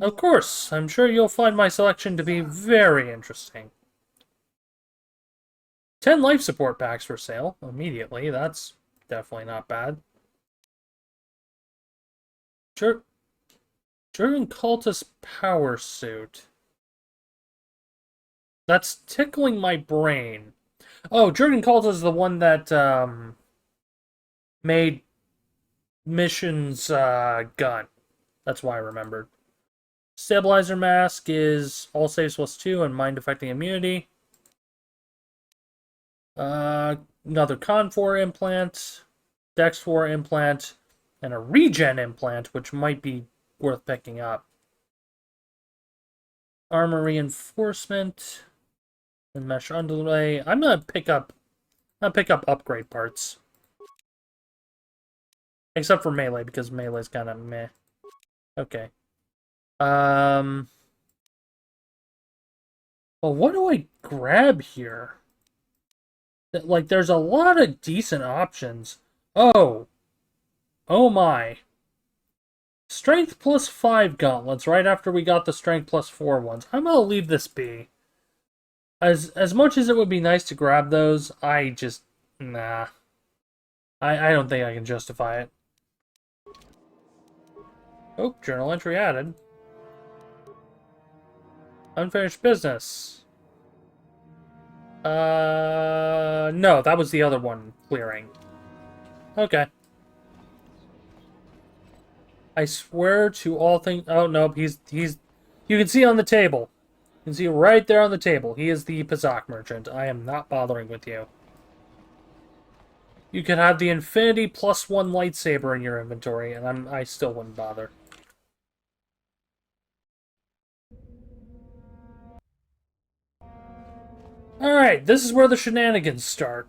Of course, I'm sure you'll find my selection to be very interesting. 10 life support packs for sale immediately. That's definitely not bad. Jurgen Cultist power suit. That's tickling my brain. Oh, Jurgen Cultist is the one that made Mission's gun. That's why I remembered. Stabilizer mask is all saves +2 and mind-affecting immunity. Another Con 4 implant, Dex 4 implant, and a Regen implant, which might be worth picking up. Armor reinforcement and mesh underlay. I'm gonna pick up upgrade parts, except for melee because melee's kind of meh. Okay. Well, what do I grab here? Like, there's a lot of decent options. Oh my. Strength +5 gauntlets right after we got the strength +4 ones. I'm gonna leave this be. As much as it would be nice to grab those, I just... Nah. I don't think I can justify it. Oh, journal entry added. Unfinished business. No, that was the other one clearing. Okay. I swear to all things... Oh, nope, he's... You can see on the table. You can see right there on the table. He is the Pazak merchant. I am not bothering with you. You could have the Infinity +1 lightsaber in your inventory, and I still wouldn't bother. Alright, this is where the shenanigans start.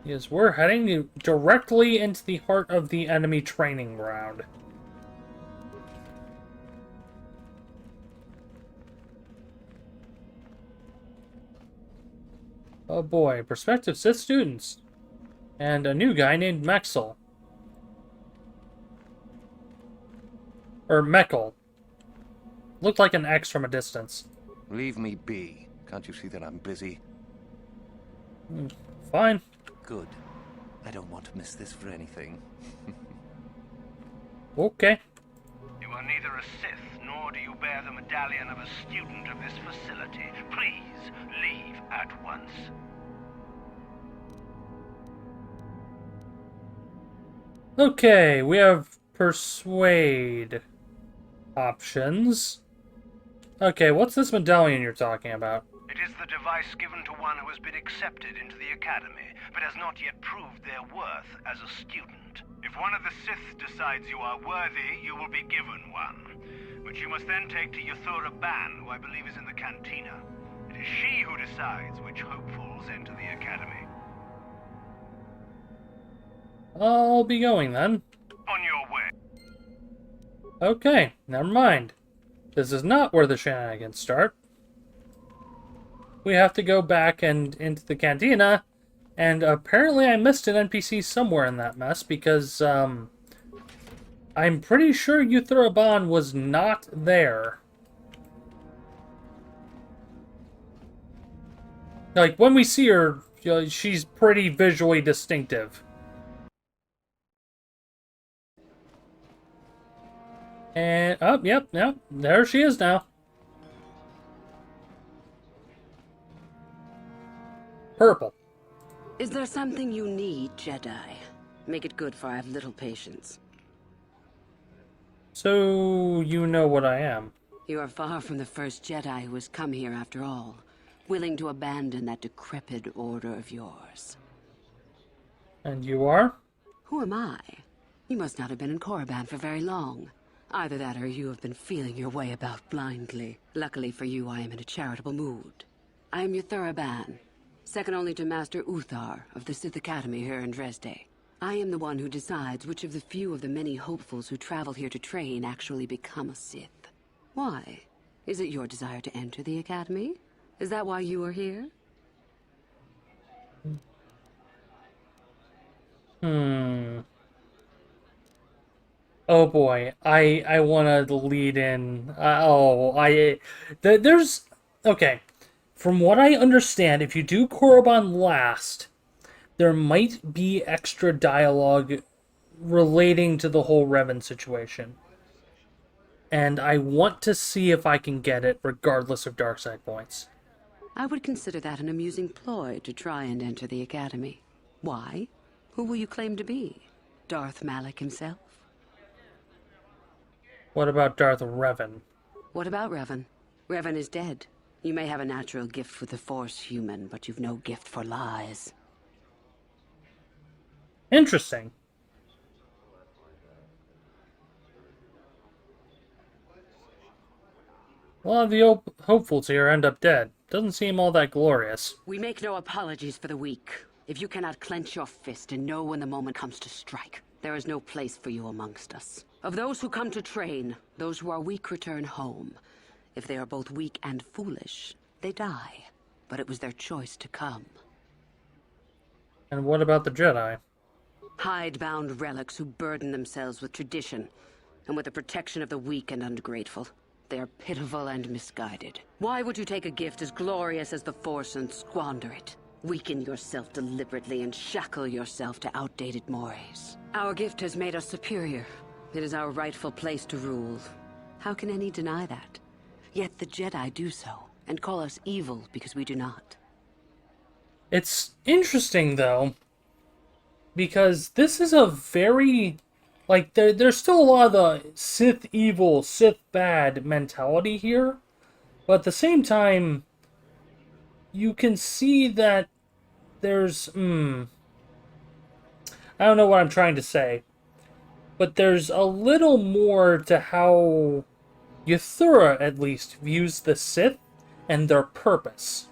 Yes, we're heading directly into the heart of the enemy training ground. Oh boy, prospective Sith students. And a new guy named Mexel. Or Meckel. Looked like an X from a distance. Leave me be. Can't you see that I'm busy? Fine. Good. I don't want to miss this for anything. Okay. You are neither a Sith, nor do you bear the medallion of a student of this facility. Please, leave at once. Okay, we have persuade options. Okay, what's this medallion you're talking about? It is the device given to one who has been accepted into the academy, but has not yet proved their worth as a student. If one of the Sith decides you are worthy, you will be given one, which you must then take to Yathura Ban, who I believe is in the cantina. It is she who decides which hopefuls enter the academy. I'll be going then. On your way. Okay, never mind. This is not where the shenanigans start. We have to go back and into the cantina, and apparently I missed an NPC somewhere in that mess because I'm pretty sure Yathura Ban was not there. Like, when we see her, she's pretty visually distinctive. And, oh, yep, there she is now. Purple. Is there something you need, Jedi? Make it good, for I have little patience. So, you know what I am. You are far from the first Jedi who has come here after all, willing to abandon that decrepit order of yours. And you are? Who am I? You must not have been in Korriban for very long. Either that or you have been feeling your way about blindly. Luckily for you, I am in a charitable mood. I am Yathura Ban, second only to Master Uthar of the Sith Academy here in Dresde. I am the one who decides which of the few of the many hopefuls who travel here to train actually become a Sith. Why? Is it your desire to enter the Academy? Is that why you are here? Oh boy, I want to lead in. There's okay. From what I understand, if you do Korriban last, there might be extra dialogue relating to the whole Revan situation. And I want to see if I can get it regardless of dark side points. I would consider that an amusing ploy to try and enter the Academy. Why? Who will you claim to be? Darth Malak himself? What about Darth Revan? What about Revan? Revan is dead. You may have a natural gift with the Force, human, but you've no gift for lies. Interesting. A lot of the hopefuls here end up dead. Doesn't seem all that glorious. We make no apologies for the weak. If you cannot clench your fist and know when the moment comes to strike, there is no place for you amongst us. Of those who come to train, those who are weak return home. If they are both weak and foolish, they die. But it was their choice to come. And what about the Jedi? Hidebound relics who burden themselves with tradition and with the protection of the weak and ungrateful. They are pitiful and misguided. Why would you take a gift as glorious as the Force and squander it? Weaken yourself deliberately and shackle yourself to outdated mores. Our gift has made us superior. It is our rightful place to rule. How can any deny that? Yet the Jedi do so, and call us evil because we do not. It's interesting, though, because this is a very... Like, there's still a lot of the Sith evil, Sith bad mentality here. But at the same time, you can see that there's... I don't know what I'm trying to say. But there's a little more to how Yathura, at least, views the Sith and their purpose.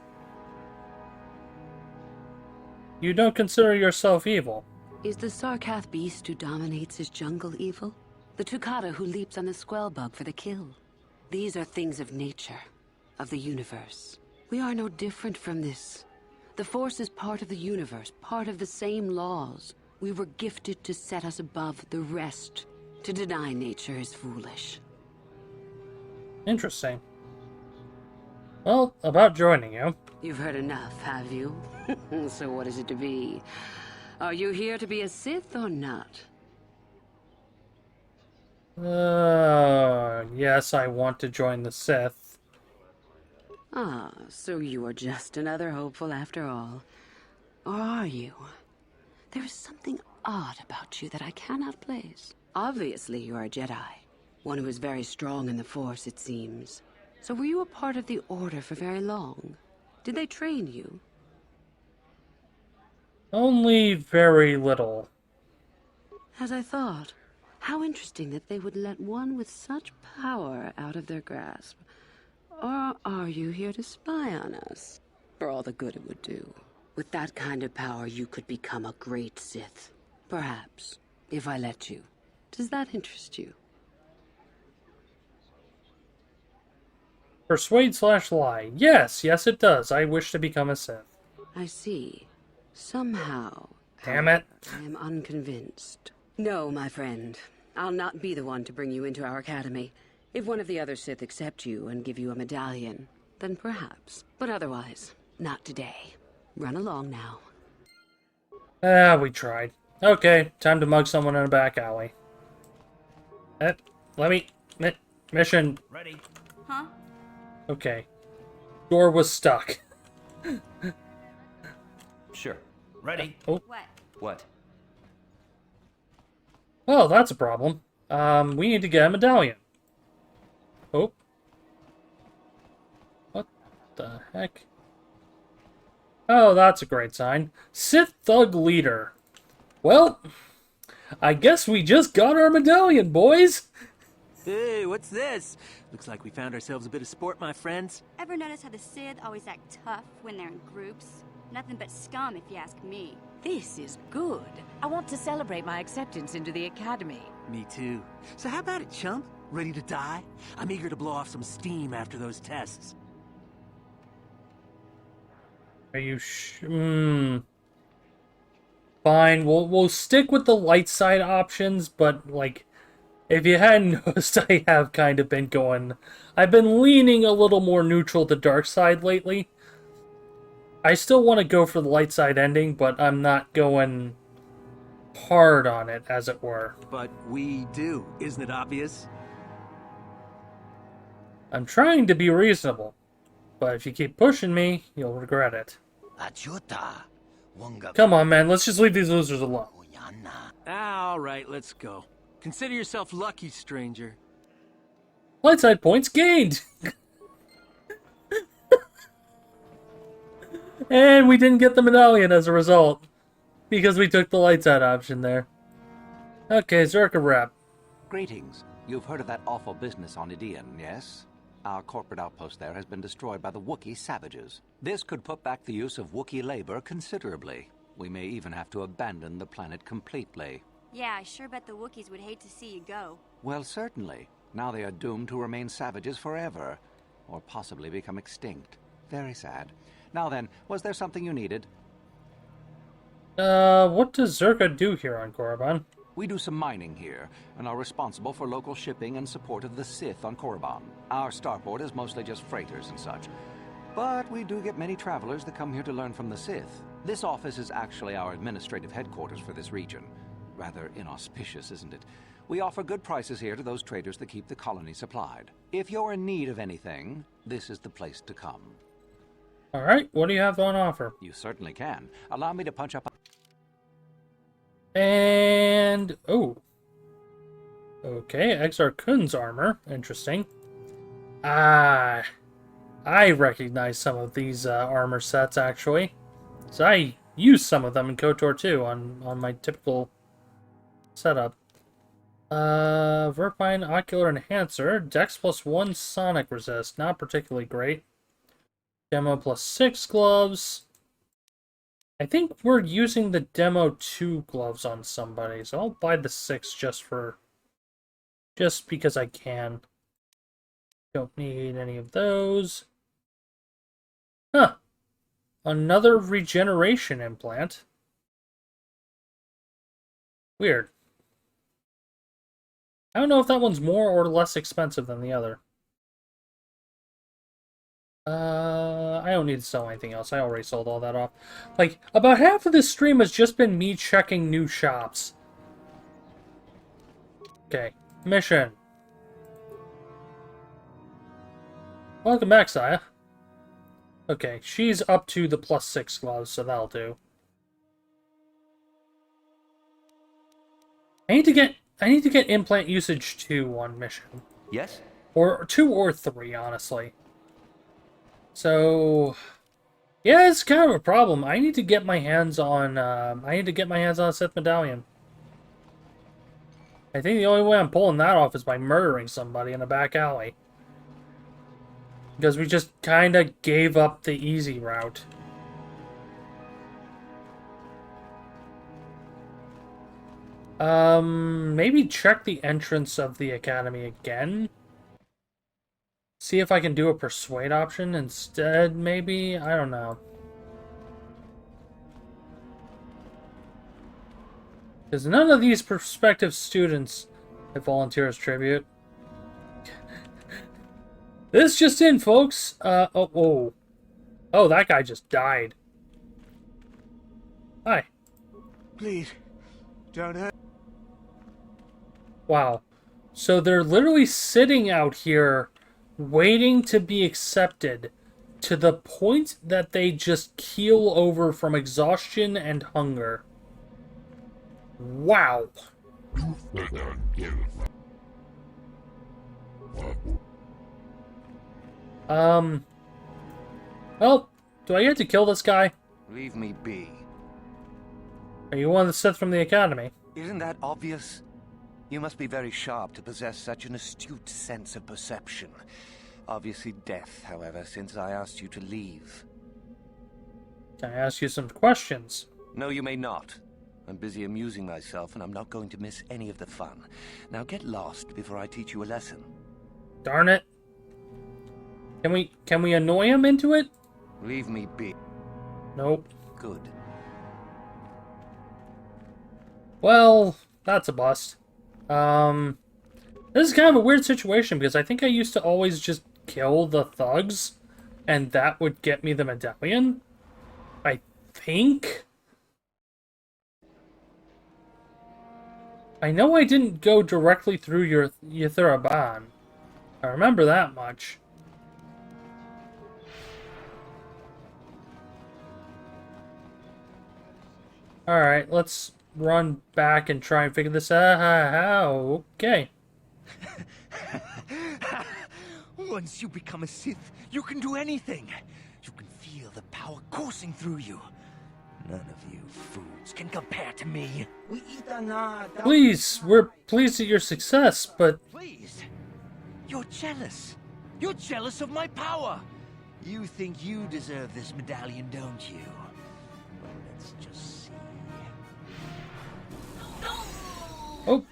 You don't consider yourself evil. Is the Sarkath beast who dominates his jungle evil? The Tukata who leaps on the Squellbug for the kill? These are things of nature, of the universe. We are no different from this. The Force is part of the universe, part of the same laws. We were gifted to set us above the rest. To deny nature is foolish. Interesting. Well, about joining you. You've heard enough, have you? So what is it to be? Are you here to be a Sith or not? Yes, I want to join the Sith. Ah, so you are just another hopeful after all. Or are you? There is something odd about you that I cannot place. Obviously, you are a Jedi. One who is very strong in the Force, it seems. So were you a part of the Order for very long? Did they train you? Only very little. As I thought. How interesting that they would let one with such power out of their grasp. Or are you here to spy on us? For all the good it would do. With that kind of power, you could become a great Sith. Perhaps, if I let you. Does that interest you? Persuade/lie. Yes, it does. I wish to become a Sith. I see. Somehow, Damn it. I am unconvinced. No, my friend. I'll not be the one to bring you into our academy. If one of the other Sith accept you and give you a medallion, then perhaps. But otherwise, not today. Run along now. We tried. Okay, time to mug someone in a back alley. Mission. Ready. Huh? Okay. Door was stuck. Sure. Ready. Oh. What? What? Oh, that's a problem. We need to get a medallion. Oh. What the heck? Oh, that's a great sign. Sith Thug Leader. Well, I guess we just got our medallion, boys! Hey, what's this? Looks like we found ourselves a bit of sport, my friends. Ever notice how the Sith always act tough when they're in groups? Nothing but scum, if you ask me. This is good. I want to celebrate my acceptance into the academy. Me too. So how about it, chump? Ready to die? I'm eager to blow off some steam after those tests. Are you Fine, we'll stick with the light side options, but like, if you hadn't noticed, I have kind of been going... I've been leaning a little more neutral to dark side lately. I still want to go for the light side ending, but I'm not going hard on it, as it were. But we do, isn't it obvious? I'm trying to be reasonable, but if you keep pushing me, you'll regret it. Come on, man, let's just leave these losers alone. All right, let's go. Consider yourself lucky, stranger. Light side points gained! And we didn't get the medallion as a result, because we took the light side option there. Okay, Zerka rep. Greetings. You've heard of that awful business on Idian, yes? Our corporate outpost there has been destroyed by the Wookiee savages. This could put back the use of Wookiee labor considerably. We may even have to abandon the planet completely. Yeah, I sure bet the Wookiees would hate to see you go. Well, certainly. Now they are doomed to remain savages forever, or possibly become extinct. Very sad. Now then, was there something you needed? What does Zerka do here on Korriban? We do some mining here, and are responsible for local shipping and support of the Sith on Korriban. Our starport is mostly just freighters and such. But we do get many travelers that come here to learn from the Sith. This office is actually our administrative headquarters for this region. Rather inauspicious, isn't it? We offer good prices here to those traders that keep the colony supplied. If you're in need of anything, this is the place to come. Alright, what do you have on offer? You certainly can. Allow me to punch up... And... oh. Okay, Exar Kun's armor. Interesting. I recognize some of these armor sets, actually. So I use some of them in KOTOR too, on my typical setup. Verpine Ocular Enhancer. Dex +1 Sonic Resist. Not particularly great. Demo +6 gloves. I think we're using the Demo 2 gloves on somebody, so I'll buy the 6 just because I can. Don't need any of those. Huh. Another regeneration implant. Weird. I don't know if that one's more or less expensive than the other. I don't need to sell anything else. I already sold all that off. Like, about half of this stream has just been me checking new shops. Okay. Mission. Welcome back, Saya. Okay, she's up to the +6 gloves, so that'll do. I need to get implant usage 2 on mission. Yes? Or 2 or 3, honestly. So, yeah, it's kind of a problem. I need to get my hands on a Sith medallion. I think the only way I'm pulling that off is by murdering somebody in a back alley. Because we just kind of gave up the easy route. Maybe check the entrance of the academy again. See if I can do a persuade option instead, maybe? I don't know. Because none of these prospective students have volunteer as tribute. This just in, folks. Oh, that guy just died. Hi. Please, don't hurt. Wow. So they're literally sitting out here waiting to be accepted to the point that they just keel over from exhaustion and hunger. Wow. Well, do I get to kill this guy? Leave me be. Are you one of the Sith from the Academy? Isn't that obvious? You must be very sharp to possess such an astute sense of perception. Obviously death, however, since I asked you to leave. Can I ask you some questions? No, you may not. I'm busy amusing myself, and I'm not going to miss any of the fun. Now get lost before I teach you a lesson. Darn it. Can we annoy him into it? Leave me be. Nope. Good. Well, that's a bust. This is kind of a weird situation because I think I used to always just kill the thugs and that would get me the medallion. I think. I know I didn't go directly through your Yuthuraban. I remember that much. Alright, let's run back and try and figure this out. Okay. Once you become a Sith, you can do anything. You can feel the power coursing through you. None of you fools can compare to me. Please, we're pleased at your success, but... Please? You're jealous. You're jealous of my power. You think you deserve this medallion, don't you? Well, let's just see. Oh.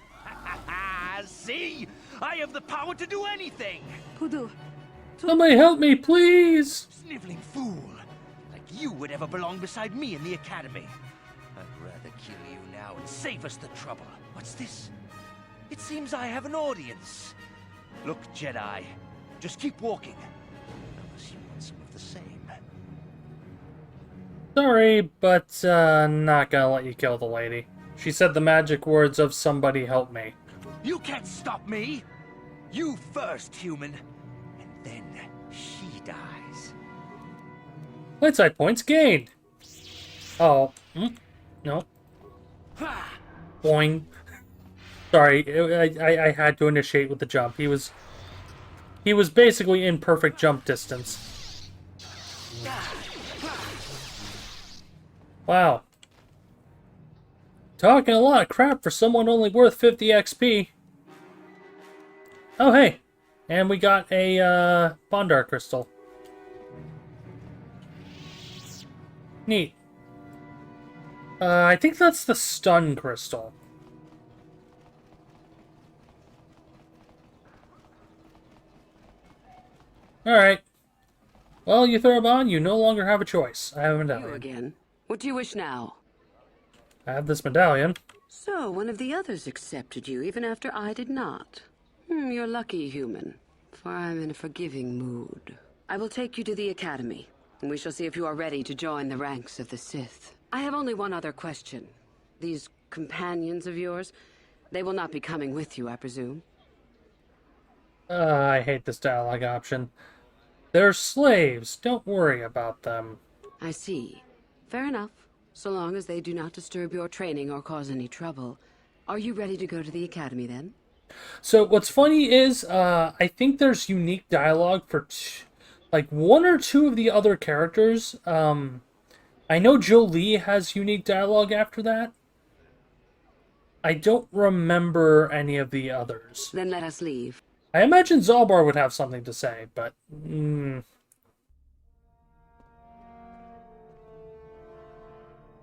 See? I have the power to do anything! Somebody help me, please! Sniveling fool! Like you would ever belong beside me in the academy. I'd rather kill you now and save us the trouble. What's this? It seems I have an audience. Look, Jedi, just keep walking. Unless you want some of the same. Sorry, but not gonna let you kill the lady. She said the magic words of "somebody help me." You can't stop me! You first, human. And then she dies. Light side points gained. Oh. No. Boing. Sorry, I had to initiate with the jump. He was basically in perfect jump distance. Wow. Talking a lot of crap for someone only worth 50 XP. Oh, hey. And we got a Bondar crystal. Neat. I think that's the stun crystal. Alright. Well, Yuthuraban, you no longer have a choice. I have a medallion. You again. What do you wish now? I have this medallion. So, one of the others accepted you, even after I did not. You're lucky, human, for I'm in a forgiving mood. I will take you to the Academy, and we shall see if you are ready to join the ranks of the Sith. I have only one other question. These companions of yours, they will not be coming with you, I presume? I hate this dialogue option. They're slaves. Don't worry about them. I see. Fair enough. So long as they do not disturb your training or cause any trouble. Are you ready to go to the Academy, then? So, what's funny is, I think there's unique dialogue for, like, one or two of the other characters. I know Jolie has unique dialogue after that. I don't remember any of the others. Then let us leave. I imagine Zalbar would have something to say, but...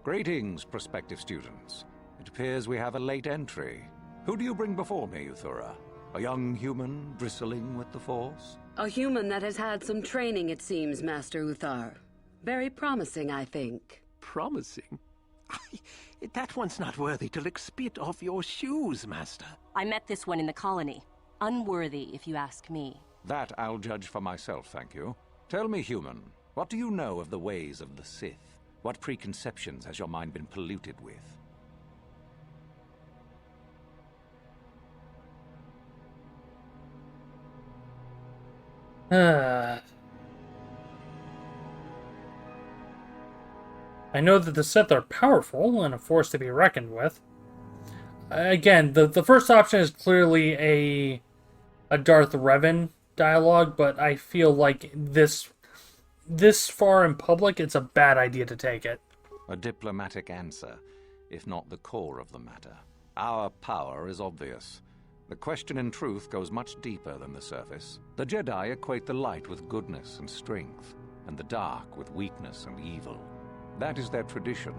Greetings, prospective students. It appears we have a late entry. Who do you bring before me, Uthura? A young human bristling with the Force? A human that has had some training, it seems, Master Uthar. Very promising, I think. Promising? That one's not worthy to lick spit off your shoes, Master. I met this one in the colony. Unworthy, if you ask me. That I'll judge for myself, thank you. Tell me, human, what do you know of the ways of the Sith? What preconceptions has your mind been polluted with? I know that the Sith are powerful and a force to be reckoned with. Again, the first option is clearly a Darth Revan dialogue, but I feel like this far in public, it's a bad idea to take it. A diplomatic answer, if not the core of the matter. Our power is obvious. The question in truth goes much deeper than the surface. The Jedi equate the light with goodness and strength, and the dark with weakness and evil. That is their tradition,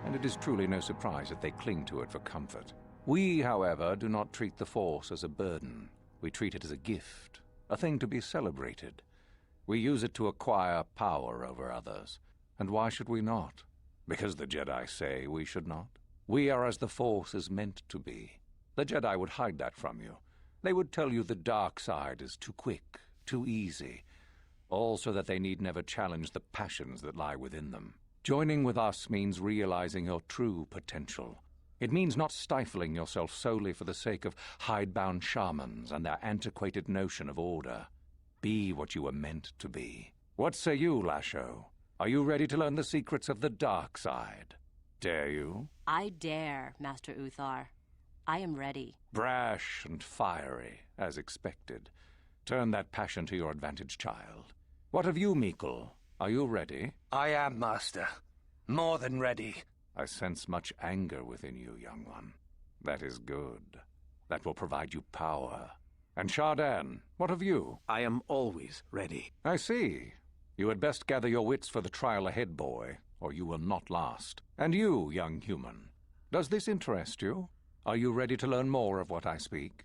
and it is truly no surprise that they cling to it for comfort. We, however, do not treat the Force as a burden. We treat it as a gift, a thing to be celebrated. We use it to acquire power over others. And why should we not? Because the Jedi say we should not. We are as the Force is meant to be. The Jedi would hide that from you. They would tell you the dark side is too quick, too easy, all so that they need never challenge the passions that lie within them. Joining with us means realizing your true potential. It means not stifling yourself solely for the sake of hidebound shamans and their antiquated notion of order. Be what you were meant to be. What say you, Lasho? Are you ready to learn the secrets of the dark side? Dare you? I dare, Master Uthar. I am ready. Brash and fiery, as expected. Turn that passion to your advantage, child. What of you, Meekle? Are you ready? I am, Master. More than ready. I sense much anger within you, young one. That is good. That will provide you power. And Shardan, what of you? I am always ready. I see. You had best gather your wits for the trial ahead, boy, or you will not last. And you, young human, does this interest you? Are you ready to learn more of what I speak?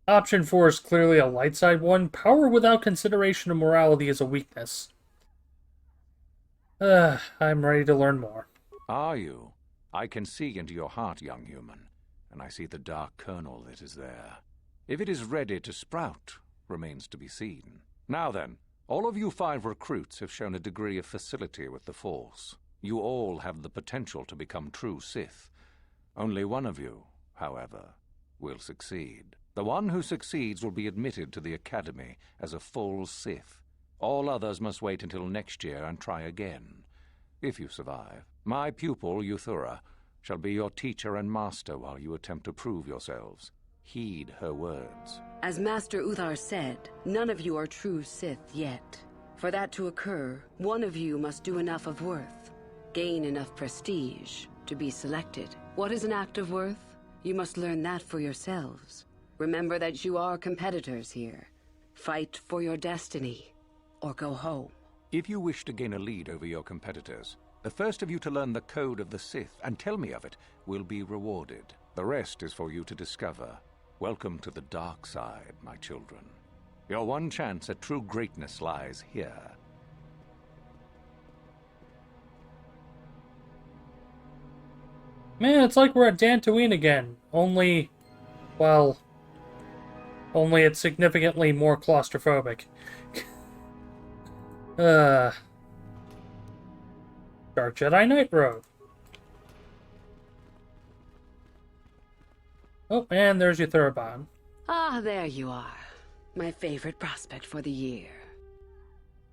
Option 4 is clearly a light side one. Power without consideration of morality is a weakness. I'm ready to learn more. Are you? I can see into your heart, young human, and I see the dark kernel that is there. If it is ready to sprout, remains to be seen. Now then, all of you 5 recruits have shown a degree of facility with the Force. You all have the potential to become true Sith. Only one of you, however, will succeed. The one who succeeds will be admitted to the Academy as a full Sith. All others must wait until next year and try again, if you survive. My pupil, Euthura, shall be your teacher and master while you attempt to prove yourselves. Heed her words. As Master Uthar said, none of you are true Sith yet. For that to occur, one of you must do enough of worth, gain enough prestige, to be selected. What is an act of worth? You must learn that for yourselves. Remember that you are competitors here. Fight for your destiny, or go home. If you wish to gain a lead over your competitors, the first of you to learn the code of the Sith and tell me of it will be rewarded. The rest is for you to discover. Welcome to the dark side, my children. Your one chance at true greatness lies here. Man, it's like we're at Dantooine again. Only it's significantly more claustrophobic. Dark Jedi Knight Road. Oh, and there's your Thurban. Ah, there you are. My favorite prospect for the year.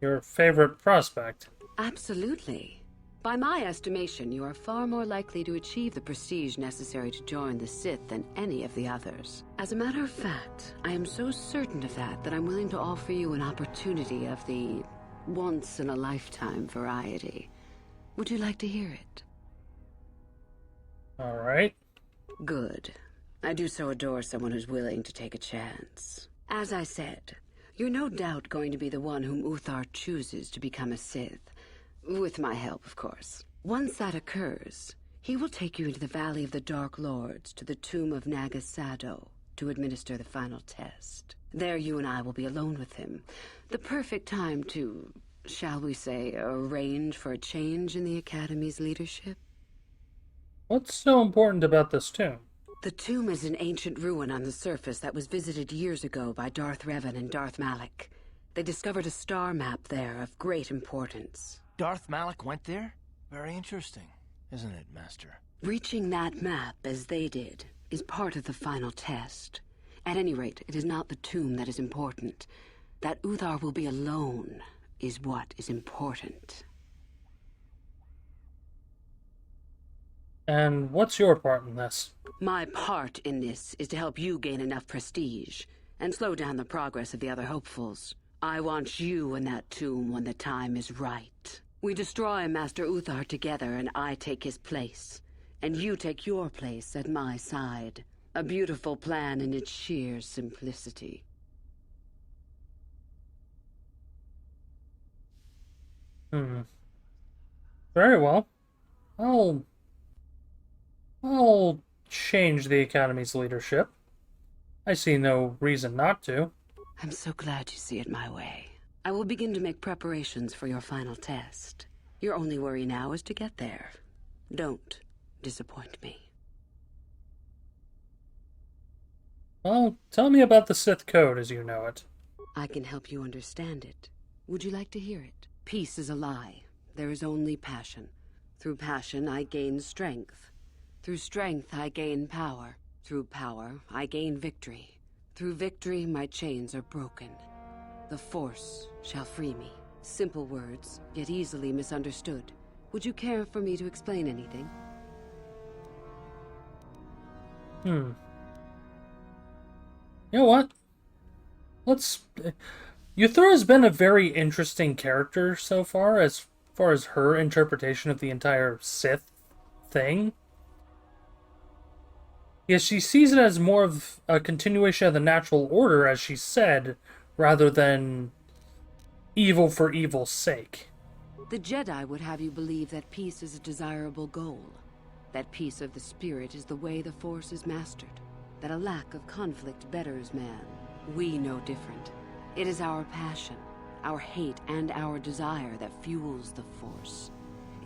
Your favorite prospect? Absolutely. By my estimation, you are far more likely to achieve the prestige necessary to join the Sith than any of the others. As a matter of fact, I am so certain of that I'm willing to offer you an opportunity of the once-in-a-lifetime variety. Would you like to hear it? All right. Good. I do so adore someone who's willing to take a chance. As I said, you're no doubt going to be the one whom Uthar chooses to become a Sith. With my help, of course. Once that occurs, he will take you into the Valley of the Dark Lords to the tomb of Naga Sado to administer the final test. There you and I will be alone with him. The perfect time to, shall we say, arrange for a change in the Academy's leadership. What's so important about this tomb? The tomb is an ancient ruin on the surface that was visited years ago by Darth Revan and Darth Malak. They discovered a star map there of great importance. Darth Malak went there? Very interesting, isn't it, Master? Reaching that map, as they did, is part of the final test. At any rate, it is not the tomb that is important. That Uthar will be alone is what is important. And what's your part in this? My part in this is to help you gain enough prestige and slow down the progress of the other hopefuls. I want you in that tomb when the time is right. We destroy Master Uthar together and I take his place. And you take your place at my side. A beautiful plan in its sheer simplicity. Very well. I'll change the Academy's leadership. I see no reason not to. I'm so glad you see it my way. I will begin to make preparations for your final test. Your only worry now is to get there. Don't disappoint me. Well, tell me about the Sith Code as you know it. I can help you understand it. Would you like to hear it? Peace is a lie. There is only passion. Through passion, I gain strength. Through strength, I gain power. Through power, I gain victory. Through victory, my chains are broken. The Force shall free me. Simple words, yet easily misunderstood. Would you care for me to explain anything? You know what? Yuthura has been a very interesting character so far as her interpretation of the entire Sith thing. Yes, she sees it as more of a continuation of the natural order, as she said, rather than evil for evil's sake. The Jedi would have you believe that peace is a desirable goal. That peace of the spirit is the way the Force is mastered. That a lack of conflict betters man. We know different. It is our passion, our hate, and our desire that fuels the Force.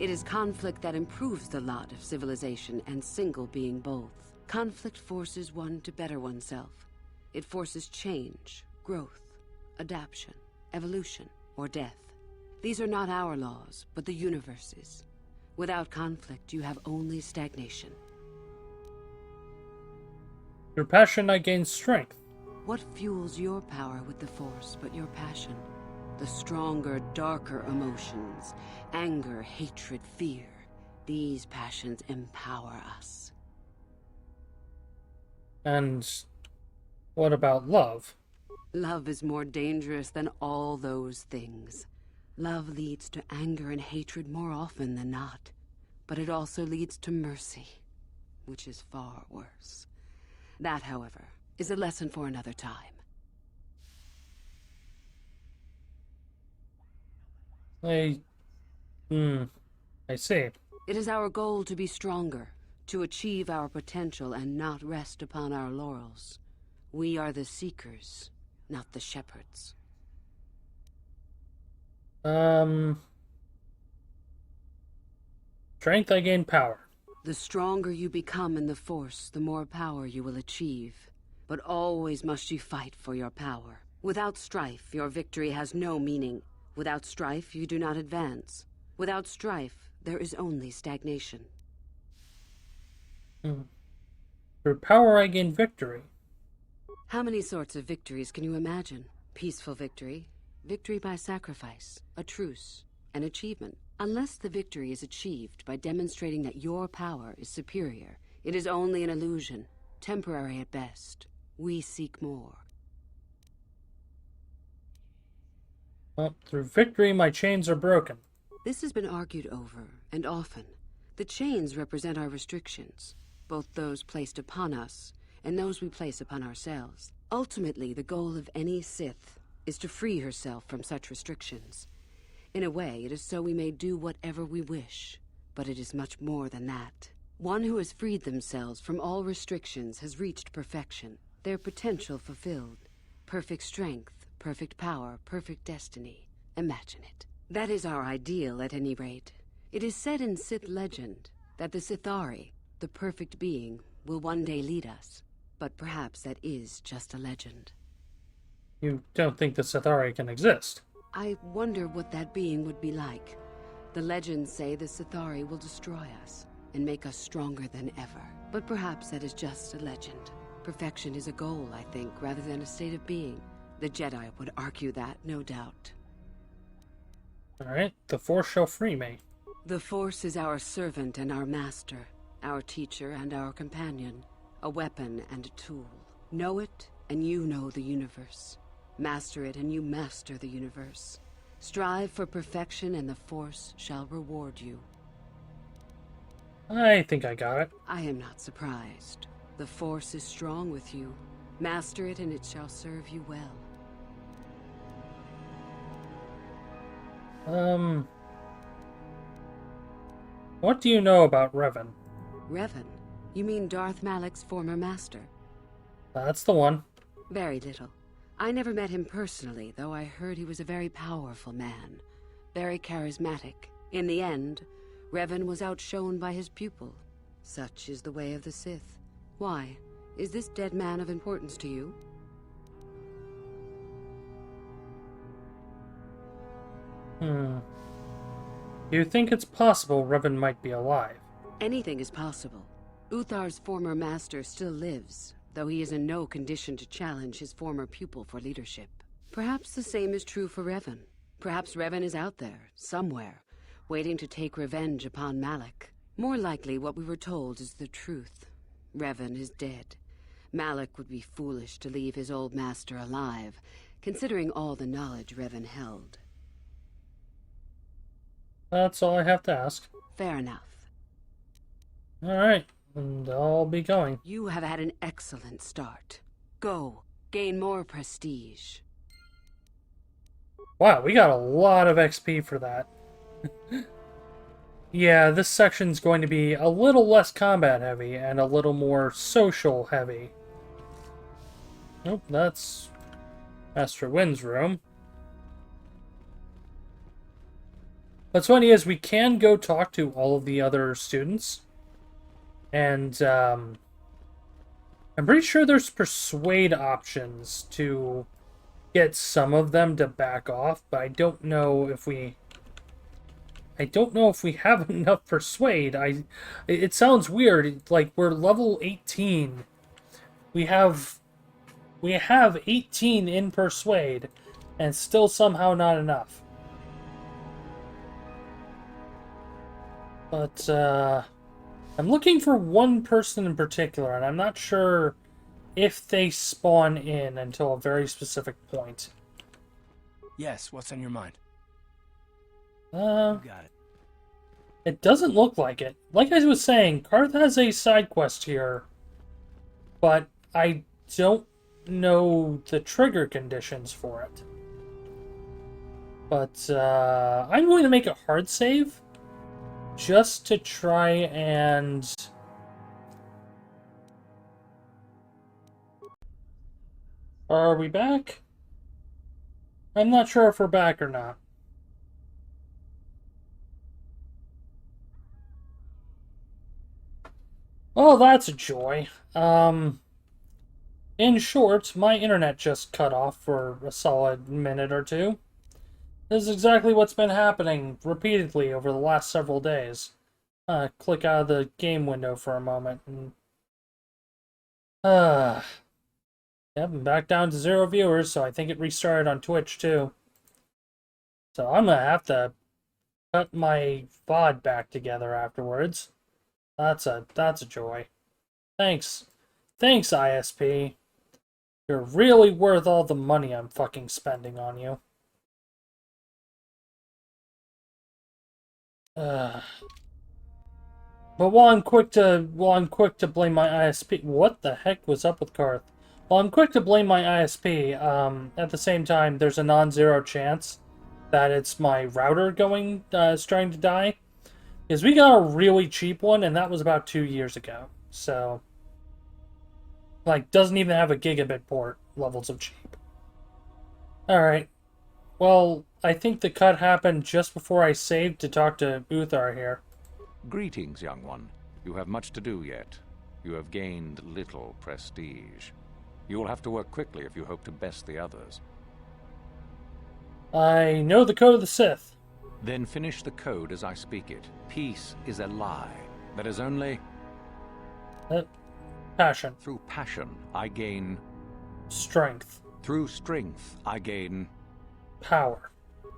It is conflict that improves the lot of civilization and single being both. Conflict forces one to better oneself. It forces change, growth, adaptation, evolution, or death. These are not our laws, but the universe's. Without conflict, you have only stagnation. Through passion, I gain strength. What fuels your power with the Force but your passion? The stronger, darker emotions. Anger, hatred, fear. These passions empower us. And what about love? Love is more dangerous than all those things. Love leads to anger and hatred more often than not. But it also leads to mercy, which is far worse. That, however, is a lesson for another time. I see. It is our goal to be stronger, to achieve our potential and not rest upon our laurels. We are the seekers, not the shepherds. Strength, I gain power. The stronger you become in the Force, the more power you will achieve. But always must you fight for your power. Without strife, your victory has no meaning. Without strife, you do not advance. Without strife, there is only stagnation. Through power, I gain victory. How many sorts of victories can you imagine? Peaceful victory, victory by sacrifice, a truce, an achievement. Unless the victory is achieved by demonstrating that your power is superior, it is only an illusion, temporary at best. We seek more. Well, through victory, my chains are broken. This has been argued over, and often. The chains represent our restrictions, both those placed upon us and those we place upon ourselves. Ultimately, the goal of any Sith is to free herself from such restrictions. In a way, it is so we may do whatever we wish, but it is much more than that. One who has freed themselves from all restrictions has reached perfection, their potential fulfilled. Perfect strength, perfect power, perfect destiny. Imagine it. That is our ideal, at any rate. It is said in Sith legend that the Sithari, the perfect being, will one day lead us. But perhaps that is just a legend. You don't think the Sithari can exist? I wonder what that being would be like. The legends say the Sithari will destroy us and make us stronger than ever. But perhaps that is just a legend. Perfection is a goal, I think, rather than a state of being. The Jedi would argue that, no doubt. Alright, the Force shall free me. The Force is our servant and our master, our teacher and our companion, a weapon and a tool. Know it, and you know the universe. Master it, and you master the universe. Strive for perfection, and the Force shall reward you. I think I got it. I am not surprised. The Force is strong with you. Master it, and it shall serve you well. What do you know about Revan? Revan? You mean Darth Malak's former master? That's the one. Very little. I never met him personally, though I heard he was a very powerful man. Very charismatic. In the end, Revan was outshone by his pupil. Such is the way of the Sith. Why? Is this dead man of importance to you? Do you think it's possible Revan might be alive? Anything is possible. Uthar's former master still lives, though he is in no condition to challenge his former pupil for leadership. Perhaps the same is true for Revan. Perhaps Revan is out there, somewhere, waiting to take revenge upon Malak. More likely, what we were told is the truth. Revan is dead. Malak would be foolish to leave his old master alive, considering all the knowledge Revan held. That's all I have to ask. Fair enough. Alright, and I'll be going. You have had an excellent start. Go, gain more prestige. Wow, we got a lot of XP for that. Yeah, this section's going to be a little less combat heavy and a little more social heavy. Nope, that's Master Wynn's room. What's funny is we can go talk to all of the other students. And I'm pretty sure there's persuade options to get some of them to back off, but I don't know if we have enough persuade. It sounds weird, like we're level 18. We have 18 in persuade and still somehow not enough. But I'm looking for one person in particular, and I'm not sure if they spawn in until a very specific point. Yes, what's on your mind? You got it. It doesn't look like it. Like I was saying, Karth has a side quest here, but I don't know the trigger conditions for it. But I'm going to make a hard save just to try and are we back? I'm not sure if we're back or not. Oh, that's a joy. In short, my internet just cut off for a solid minute or two. This is exactly what's been happening repeatedly over the last several days. Click out of the game window for a moment. And, yep, I'm back down to 0 viewers, so I think it restarted on Twitch too. So I'm gonna have to cut my VOD back together afterwards. That's a joy. Thanks. Thanks, ISP. You're really worth all the money I'm fucking spending on you. But while I'm quick to blame my ISP, what the heck was up with Karth? While I'm quick to blame my ISP, at the same time, there's a non-zero chance that it's my router starting to die, because we got a really cheap one, and that was about 2 years ago. So, like, doesn't even have a gigabit port. Levels of cheap. All right. Well, I think the cut happened just before I saved to talk to Uthar here. Greetings, young one. You have much to do yet. You have gained little prestige. You will have to work quickly if you hope to best the others. I know the code of the Sith. Then finish the code as I speak it. Peace is a lie. That is only... passion. Through passion, I gain... strength. Through strength, I gain... power.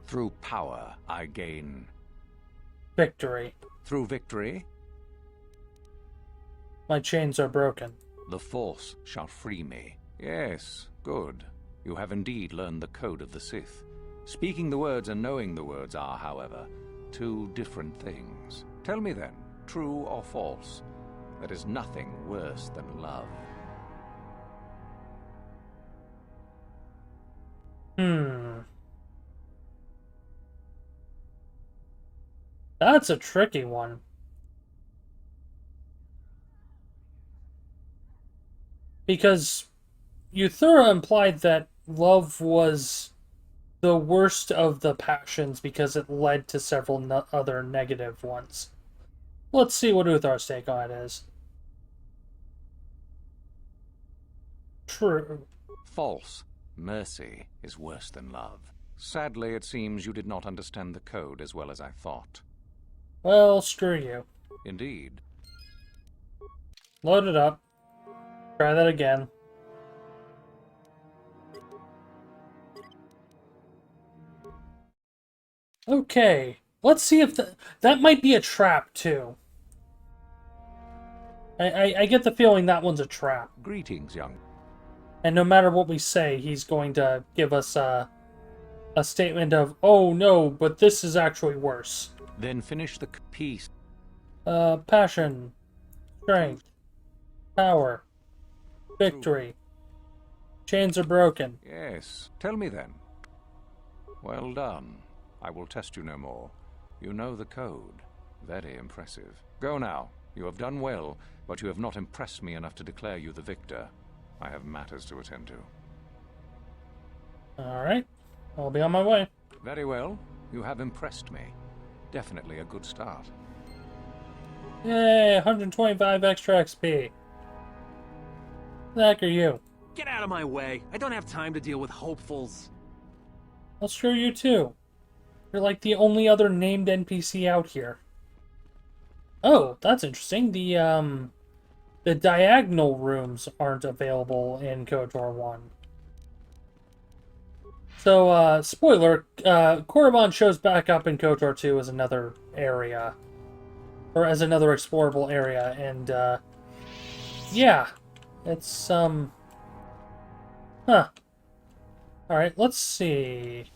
Through power, I gain... victory. Through victory... my chains are broken. The Force shall free me. Yes, good. You have indeed learned the code of the Sith. Speaking the words and knowing the words are, however, two different things. Tell me then, true or false, there is nothing worse than love. That's a tricky one. Because Euthura implied that love was the worst of the passions because it led to several other negative ones. Let's see what Uthar's take on it is. True. False. Mercy is worse than love. Sadly, it seems you did not understand the code as well as I thought. Well, screw you. Indeed. Load it up. Try that again. Okay. Let's see if that might be a trap, too. I get the feeling that one's a trap. Greetings, young. And no matter what we say, he's going to give us a statement of, oh no, but this is actually worse. Then finish the piece. Passion. Strength. Power. Victory. Chains are broken. Yes. Tell me then. Well done. I will test you no more. You know the code. Very impressive. Go now. You have done well, but you have not impressed me enough to declare you the victor. I have matters to attend to. Alright. I'll be on my way. Very well. You have impressed me. Definitely a good start. Yay, 125 extra XP. Who the heck are you? Get out of my way. I don't have time to deal with hopefuls. I'll screw you too. You're like the only other named NPC out here. Oh, that's interesting. The diagonal rooms aren't available in KOTOR 1. So, spoiler, Korriban shows back up in KOTOR 2 as another area. Or as another explorable area, and, yeah. It's, Huh. Alright, let's see.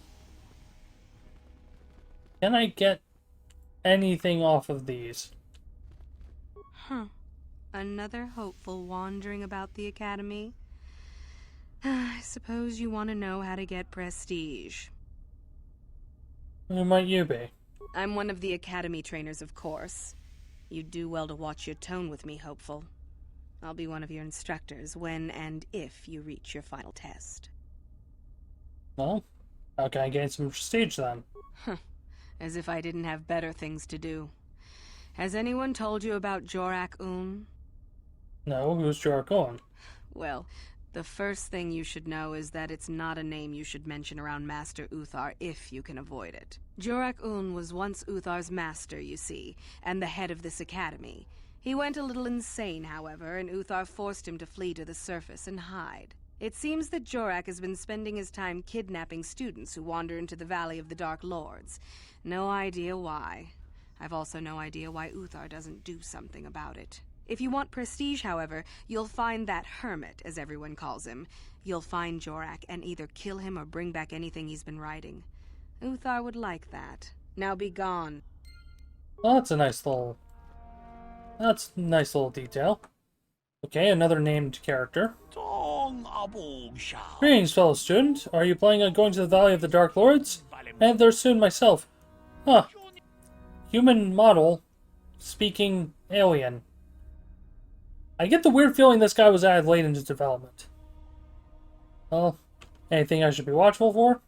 Can I get anything off of these? Huh. Another hopeful wandering about the academy? I suppose you want to know how to get prestige. Who might you be? I'm one of the academy trainers, of course. You'd do well to watch your tone with me, hopeful. I'll be one of your instructors when and if you reach your final test. Well, how can I gain some prestige then? Huh. As if I didn't have better things to do. Has anyone told you about Jorak-Un? No, who's Jorak-Un? Well, the first thing you should know is that it's not a name you should mention around Master Uthar if you can avoid it. Jorak-Un was once Uthar's master, you see, and the head of this academy. He went a little insane, however, and Uthar forced him to flee to the surface and hide. It seems that Jorak has been spending his time kidnapping students who wander into the Valley of the Dark Lords. No idea why. I've also no idea why Uthar doesn't do something about it. If you want prestige, however, you'll find that hermit, as everyone calls him. You'll find Jorak and either kill him or bring back anything he's been writing. Uthar would like that. Now be gone. Well, that's a nice little detail. Okay, another named character. Greetings, fellow student. Are you planning on going to the Valley of the Dark Lords? I head there soon myself. Huh. Human model, speaking alien. I get the weird feeling this guy was added late into development. Well, anything I should be watchful for?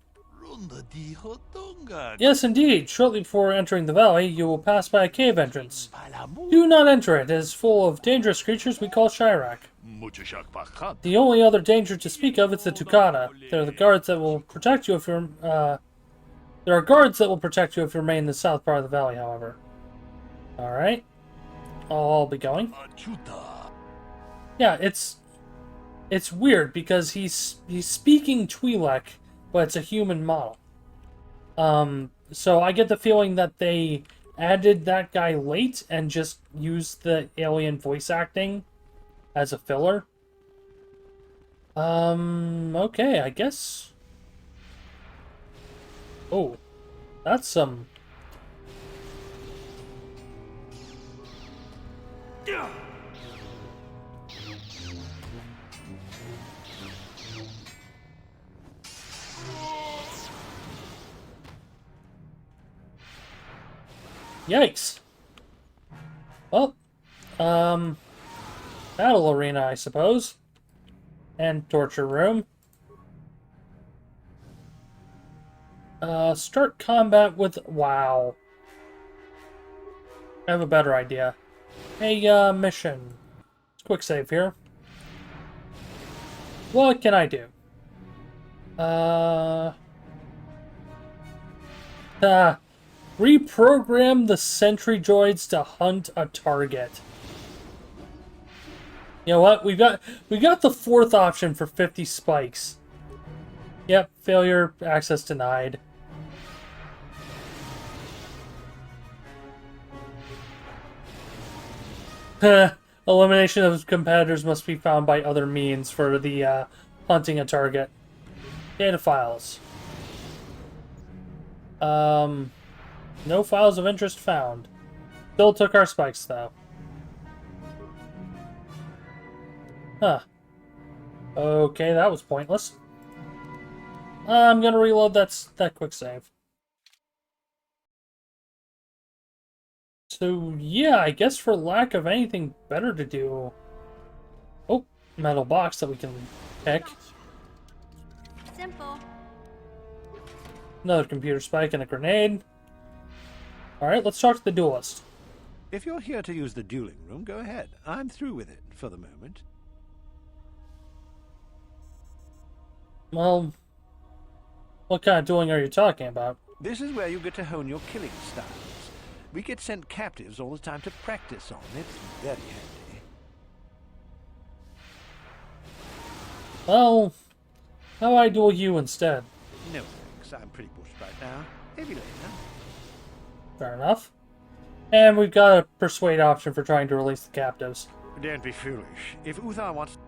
Yes, indeed. Shortly before entering the valley, you will pass by a cave entrance. Do not enter it. It is full of dangerous creatures we call Shirak. The only other danger to speak of is the Tukata. They're the guards that will protect you if you're, there are guards that will protect you if you remain in the south part of the valley, however. Alright. I'll be going. Yeah, it's weird because he's speaking Twi'lek, but it's a human model. So I get the feeling that they added that guy late and just used the alien voice acting as a filler. Okay, I guess. Oh, that's some. Yikes. Well, battle arena, I suppose. And torture room. Start combat with... Wow. I have a better idea. Hey, mission. Quick save here. What can I do? Reprogram the sentry droids to hunt a target. You know what? We got the fourth option for 50 spikes. Yep, failure, access denied. Elimination of competitors must be found by other means for the hunting a target. Data files. No files of interest found. Still took our spikes though. Huh. Okay, that was pointless. I'm gonna reload that quick save. So yeah, I guess for lack of anything better to do. Oh, metal box that we can pick. Simple. Another computer spike and a grenade. Alright, let's talk to the duelist. If you're here to use the dueling room, go ahead. I'm through with it for the moment. Well, what kind of dueling are you talking about? This is where you get to hone your killing styles. We get sent captives all the time to practice on. It's very handy. Well, how about I duel you instead? No thanks, I'm pretty bushed right now. Maybe later. Fair enough. And we've got a persuade option for trying to release the captives. Don't be foolish. If Uthar wants...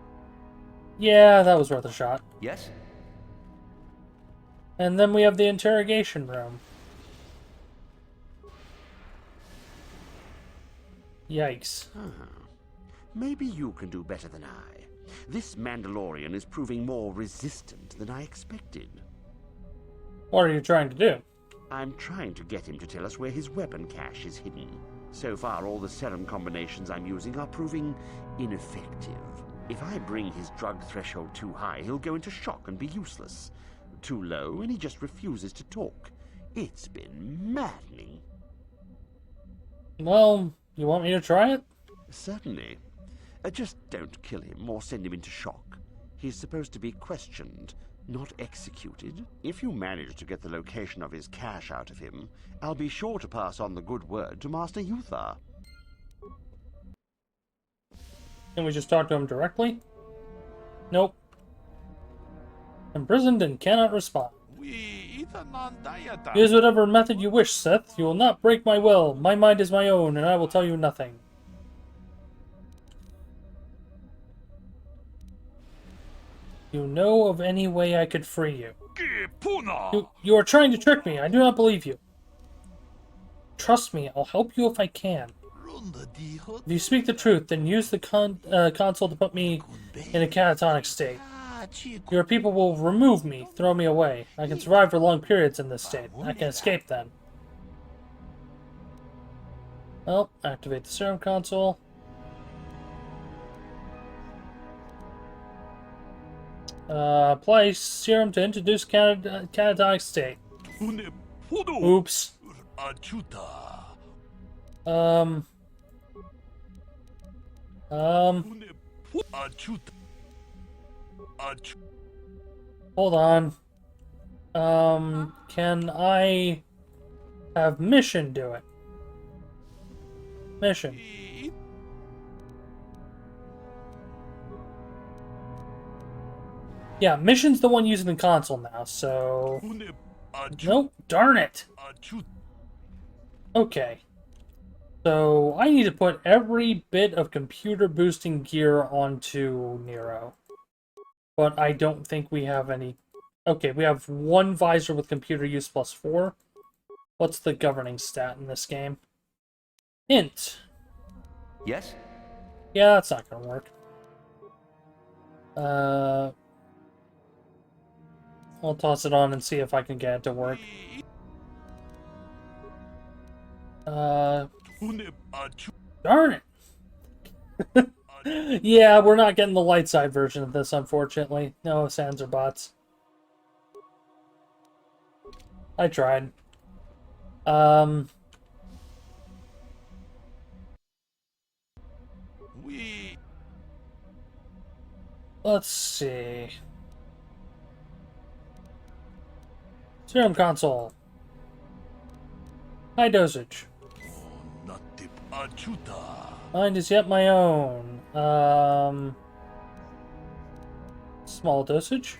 Yeah, that was worth a shot. Yes? And then we have the interrogation room. Yikes. Maybe you can do better than I. This Mandalorian is proving more resistant than I expected. What are you trying to do? I'm trying to get him to tell us where his weapon cache is hidden. So far, all the serum combinations I'm using are proving ineffective. If I bring his drug threshold too high, he'll go into shock and be useless. Too low, and he just refuses to talk. It's been maddening. Well, you want me to try it? Certainly. Just don't kill him or send him into shock. He's supposed to be questioned, not executed. If you manage to get the location of his cache out of him, I'll be sure to pass on the good word to Master Uthar. Can we just talk to him directly? Nope. Imprisoned and cannot respond. Use whatever method you wish, Seth. You will not break my will. My mind is my own, and I will tell you nothing. You know of any way I could free you? You are trying to trick me. I do not believe you. Trust me, I'll help you if I can. If you speak the truth, then use the console to put me in a catatonic state. Your people will remove me, throw me away. I can survive for long periods in this state. I can escape then. Well, activate the serum console. Apply serum to introduce catatonic state. Oops. Hold on. Can I have Mission do it? Mission. Yeah, Mission's the one using the console now, so... Nope, darn it! Okay. So, I need to put every bit of computer boosting gear onto Nero. But I don't think we have any... Okay, we have one visor with computer use +4. What's the governing stat in this game? Int. Yes? Yeah, that's not gonna work. I'll toss it on and see if I can get it to work. Darn it! Yeah, we're not getting the light side version of this, unfortunately. No sans or bots. I tried. Let's see. Serum console. High dosage. Mine is yet my own. Small dosage.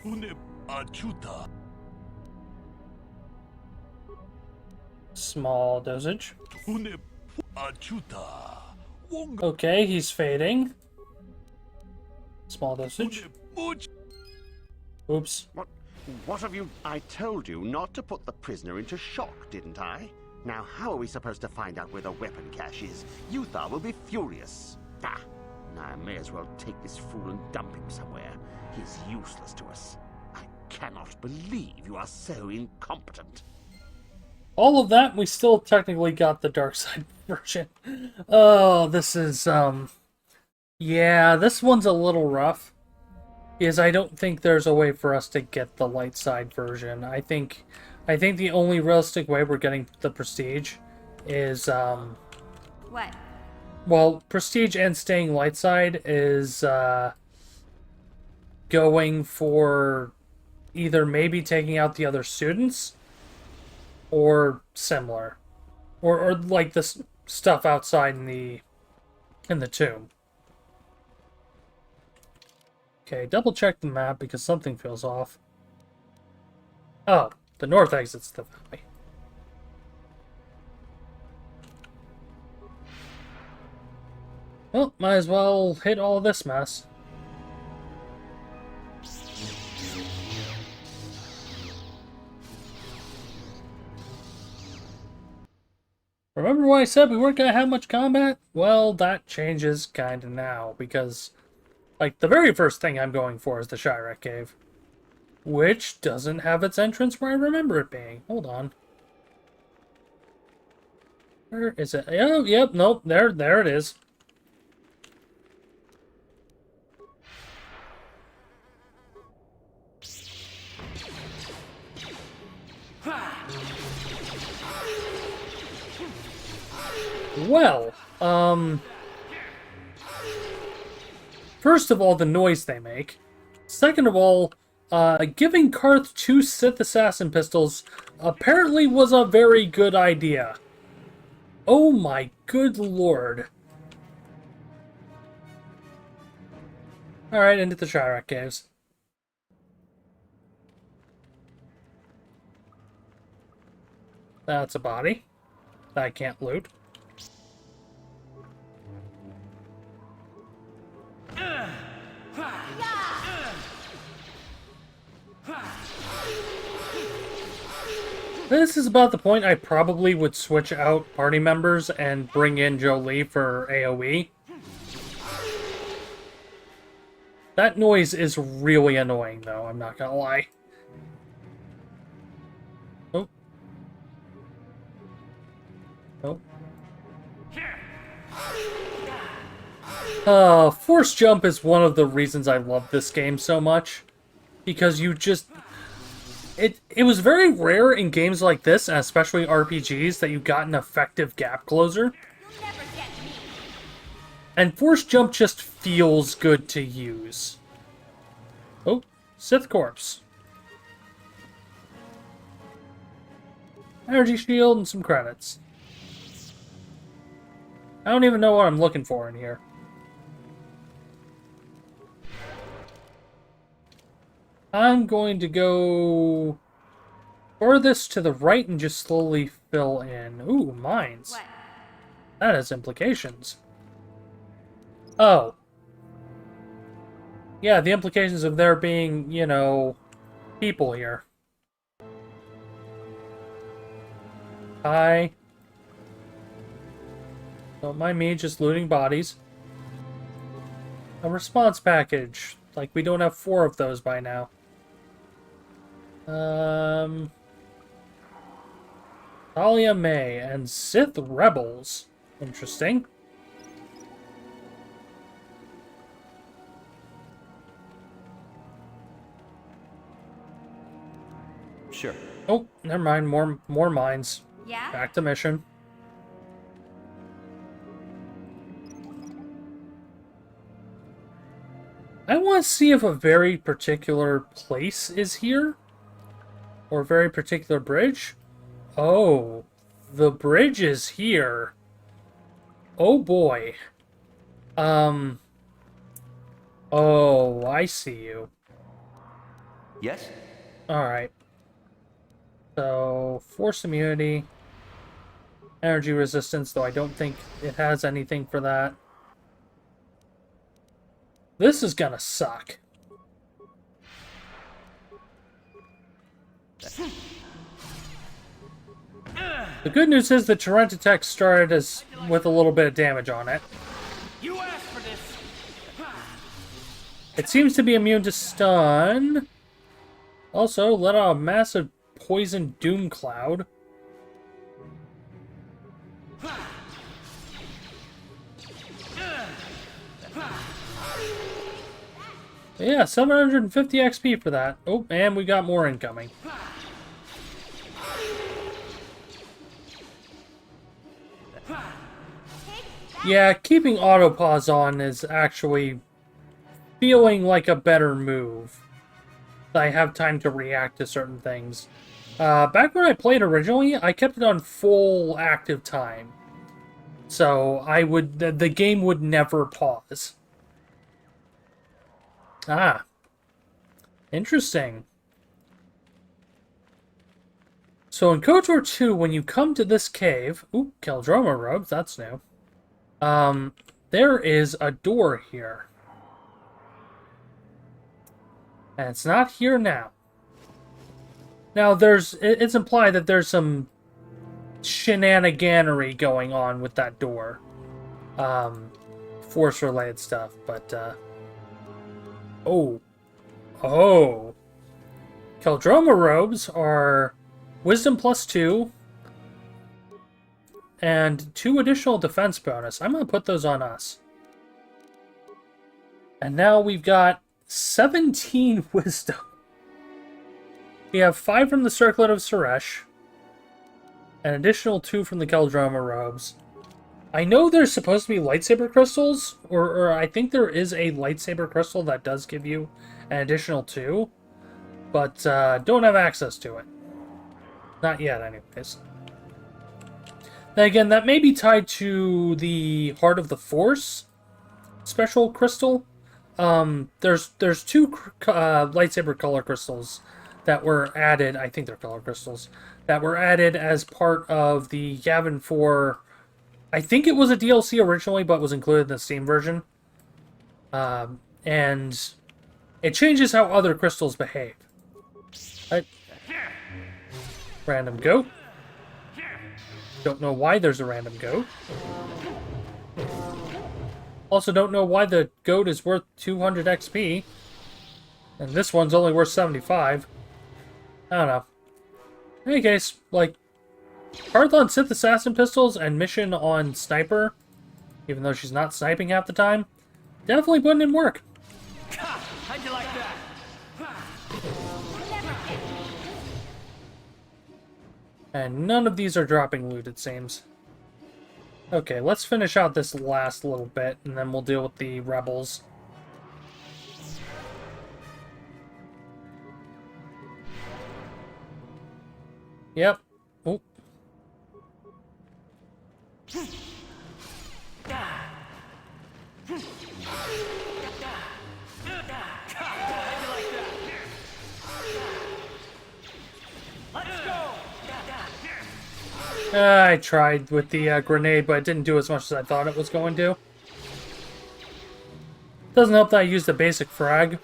Small dosage. Okay, he's fading. Small dosage. Oops. What have you... I told you not to put the prisoner into shock, didn't I? Now, how are we supposed to find out where the weapon cache is? Uthar will be furious. Ah, now I may as well take this fool and dump him somewhere. He's useless to us. I cannot believe you are so incompetent. All of that, we still technically got the dark side version. Oh, this is, yeah, this one's a little rough. Because I don't think there's a way for us to get the light side version. I think the only realistic way we're getting the prestige is, What? well, prestige and staying light side is, going for either maybe taking out the other students or similar. Or like this stuff outside in the tomb. Okay, double check the map because something feels off. Oh, the north exits the valley. Well, might as well hit all this mess. Remember why I said we weren't gonna have much combat? Well, that changes kinda now, because like, the very first thing I'm going for is the Shirek Cave. Which doesn't have its entrance where I remember it being. Hold on. Where is it? Oh, yep, nope, there it is. Well, first of all, the noise they make. Second of all, giving Karth 2 Sith Assassin pistols apparently was a very good idea. Oh my good lord. Alright, into the Shirek Caves. That's a body that I can't loot. This is about the point I probably would switch out party members and bring in Jolie for AoE. That noise is really annoying, though, I'm not gonna lie. Oh. Oh. Force jump is one of the reasons I love this game so much. Because you just... It was very rare in games like this, and especially RPGs, that you got an effective gap closer. And Force Jump just feels good to use. Oh, Sith Corpse. Energy Shield and some credits. I don't even know what I'm looking for in here. I'm going to go furthest to the right and just slowly fill in. Ooh, mines. What? That has implications. Oh. Yeah, the implications of there being, you know, people here. Hi. Don't mind me just looting bodies. A response package. Like, we don't have 4 of those by now. Talia May and Sith Rebels. Interesting. Sure. Oh, never mind. More mines. Yeah? Back to mission. I want to see if a very particular place is here. Or a very particular bridge. Oh, the bridge is here. Oh boy. Oh, I see you. Yes? Alright. So, force immunity. Energy resistance, though I don't think it has anything for that. This is gonna suck. The good news is the Torrent attack started with a little bit of damage on it. You asked for this. It seems to be immune to stun. Also, let out a massive poison doom cloud. Yeah, 750 XP for that. Oh, and we got more incoming. Yeah, keeping auto pause on is actually feeling like a better move. I have time to react to certain things. Back when I played originally, I kept it on full active time. So the game would never pause. Ah. Interesting. So in KOTOR 2, when you come to this cave... Ooh, Keldroma robes, that's new. There is a door here. And it's not here now. Now, it's implied that there's some shenaniganery going on with that door. Force-related stuff, but, Oh. Oh. Keldroma robes are Wisdom +2 and 2 additional defense bonus. I'm going to put those on us. And now we've got 17 wisdom. We have 5 from the Circlet of Suresh. An additional 2 from the Keldroma robes. I know there's supposed to be lightsaber crystals, or I think there is a lightsaber crystal that does give you an additional 2, but don't have access to it. Not yet, anyways. Then again, that may be tied to the Heart of the Force special crystal. There's 2 lightsaber color crystals that were added. I think they're color crystals that were added as part of the Yavin 4. I think it was a DLC originally, but was included in the Steam version. And it changes how other crystals behave. Random goat. Don't know why there's a random goat. Also don't know why the goat is worth 200 XP. And this one's only worth 75. I don't know. In any case, like, Hearth on Sith Assassin Pistols and Mission on Sniper, even though she's not sniping half the time, definitely putting in work. How'd you like that? And none of these are dropping loot, it seems. Okay, let's finish out this last little bit, and then we'll deal with the rebels. Yep. Oh. I tried with the grenade, but it didn't do as much as I thought it was going to. Doesn't help that I used the basic frag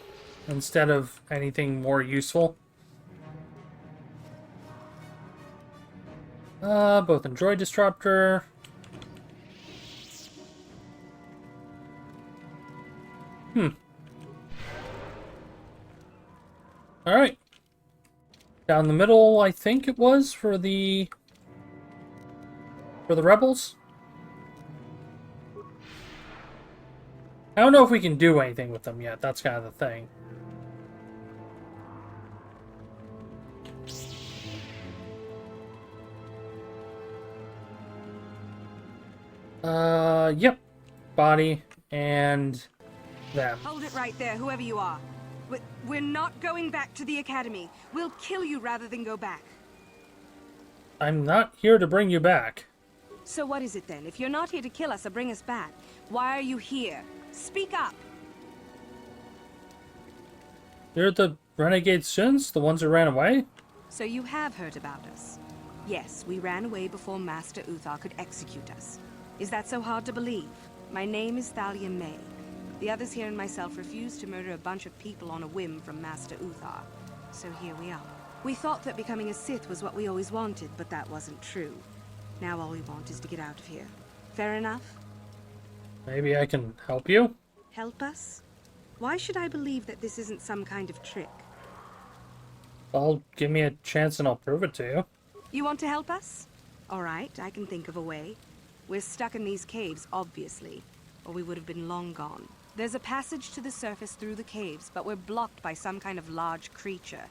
instead of anything more useful. Both in Droid Disruptor. Alright. Down the middle, I think it was, for the rebels. I don't know if we can do anything with them yet. That's kind of the thing. Yep. Body and them. Hold it right there, whoever you are. We're not going back to the academy. We'll kill you rather than go back. I'm not here to bring you back. So what is it then? If you're not here to kill us or bring us back, why are you here? Speak up! You're the renegade students? The ones who ran away? So you have heard about us. Yes, we ran away before Master Uthar could execute us. Is that so hard to believe? My name is Thalia May. The others here and myself refused to murder a bunch of people on a whim from Master Uthar. So here we are. We thought that becoming a Sith was what we always wanted, but that wasn't true. Now all we want is to get out of here. Fair enough? Maybe I can help you? Help us? Why should I believe that this isn't some kind of trick? Well, give me a chance and I'll prove it to you. You want to help us? All right, I can think of a way. We're stuck in these caves, obviously, or we would have been long gone. There's a passage to the surface through the caves, but we're blocked by some kind of large creature.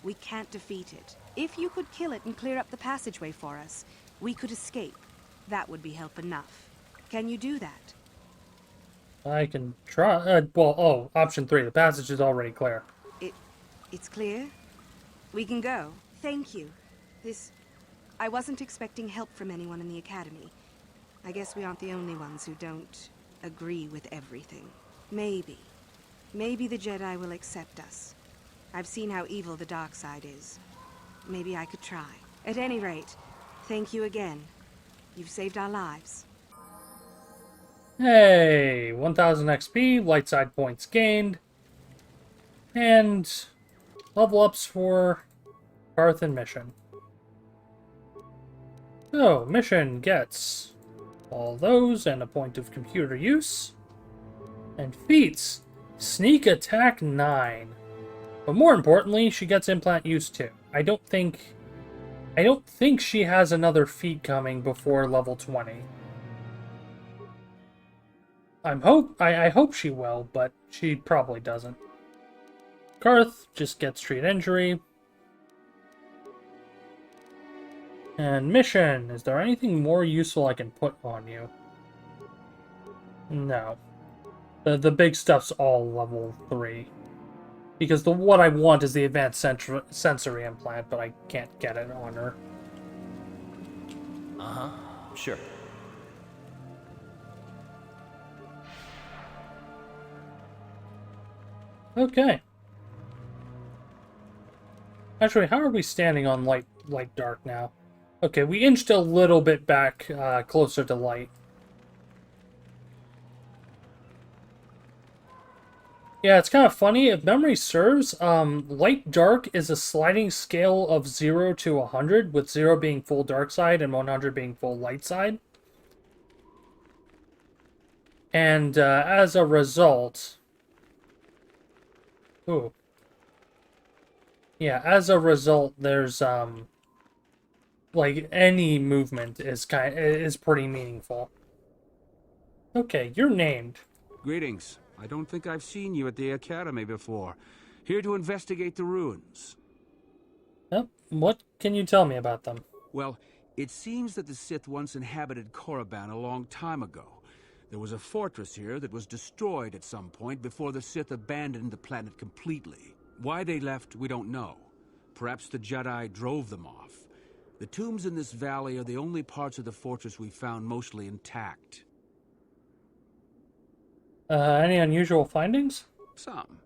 We can't defeat it. If you could kill it and clear up the passageway for us, we could escape. That would be help enough. Can you do that? I can try. Option 3. The passage is already clear. It's clear? We can go. Thank you. I wasn't expecting help from anyone in the academy. I guess we aren't the only ones who don't agree with everything. Maybe the Jedi will accept us. I've seen how evil the dark side is. Maybe I could try. At any rate, thank you again. You've saved our lives. Hey, 1000 XP, light side points gained, and level ups for Karth and Mission. So, Mission gets all those and a point of computer use, and feats sneak attack 9. But more importantly, she gets implant use too. I don't think she has another feat coming before level 20. I hope she will, but she probably doesn't. Karth just gets treat injury. And Mission, is there anything more useful I can put on you? No. The big stuff's all level 3. Because what I want is the advanced sensory implant, but I can't get it on her. Uh-huh. Sure. Okay. Actually, how are we standing on light dark now? Okay, we inched a little bit back closer to light. Yeah, it's kind of funny. If memory serves, light dark is a sliding scale of 0 to 100, with 0 being full dark side and 100 being full light side. And as a result... Ooh. Yeah, as a result, there's like any movement is pretty meaningful. Okay, you're named. Greetings. I don't think I've seen you at the Academy before. Here to investigate the ruins. Yep. What can you tell me about them? Well, it seems that the Sith once inhabited Korriban a long time ago. There was a fortress here that was destroyed at some point before the Sith abandoned the planet completely. Why they left, we don't know. Perhaps the Jedi drove them off. The tombs in this valley are the only parts of the fortress we found mostly intact. Any unusual findings? Some.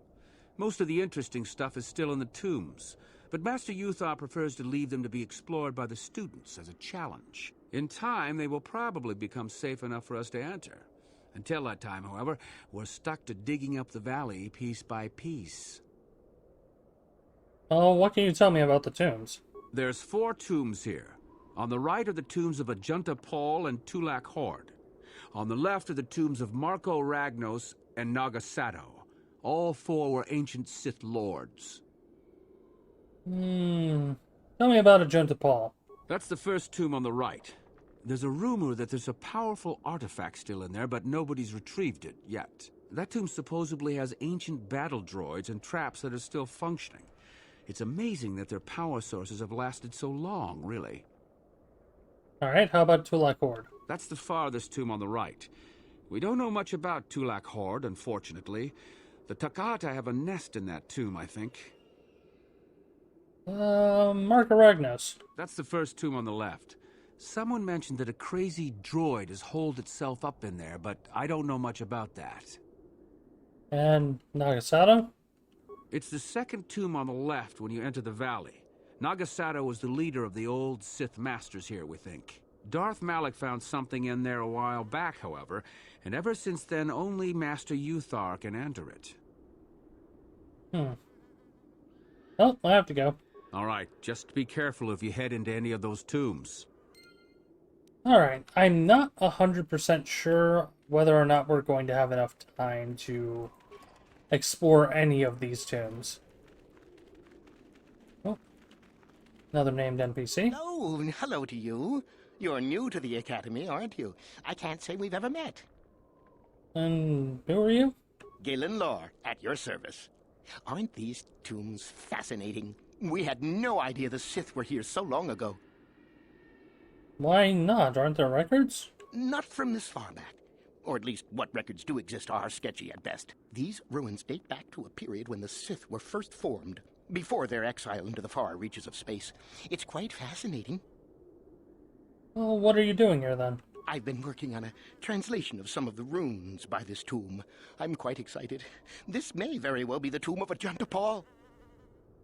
Most of the interesting stuff is still in the tombs, but Master Uthar prefers to leave them to be explored by the students as a challenge. In time, they will probably become safe enough for us to enter. Until that time, however, we're stuck to digging up the valley piece by piece. Oh, what can you tell me about the tombs? There's 4 tombs here. On the right are the tombs of Ajunta Paul and Tulak Horde. On the left are the tombs of Marco Ragnos and Nagasato. All 4 were ancient Sith lords. Tell me about Ajunta Paul. That's the first tomb on the right. There's a rumor that there's a powerful artifact still in there, but nobody's retrieved it yet. That tomb supposedly has ancient battle droids and traps that are still functioning. It's amazing that their power sources have lasted so long, really. Alright, how about Tulak Horde? That's the farthest tomb on the right. We don't know much about Tulak Horde, unfortunately. The Takata have a nest in that tomb, I think. Mark Aragnos. That's the first tomb on the left. Someone mentioned that a crazy droid has holed itself up in there, but I don't know much about that. And Nagasato? It's the second tomb on the left when you enter the valley. Nagasato was the leader of the old Sith Masters here, we think. Darth Malak found something in there a while back, however, and ever since then only Master Uthar can enter it. Well, I have to go. Alright, just be careful if you head into any of those tombs. Alright, I'm not 100% sure whether or not we're going to have enough time to explore any of these tombs. Oh, another named NPC. Oh, hello to you. You're new to the Academy, aren't you? I can't say we've ever met. And who are you? Galen Lore, at your service. Aren't these tombs fascinating? We had no idea the Sith were here so long ago. Why not? Aren't there records? Not from this far back. Or at least what records do exist are sketchy at best. These ruins date back to a period when the Sith were first formed, before their exile into the far reaches of space. It's quite fascinating. Well, what are you doing here then? I've been working on a translation of some of the runes by this tomb. I'm quite excited. This may very well be the tomb of Ajanta Paul.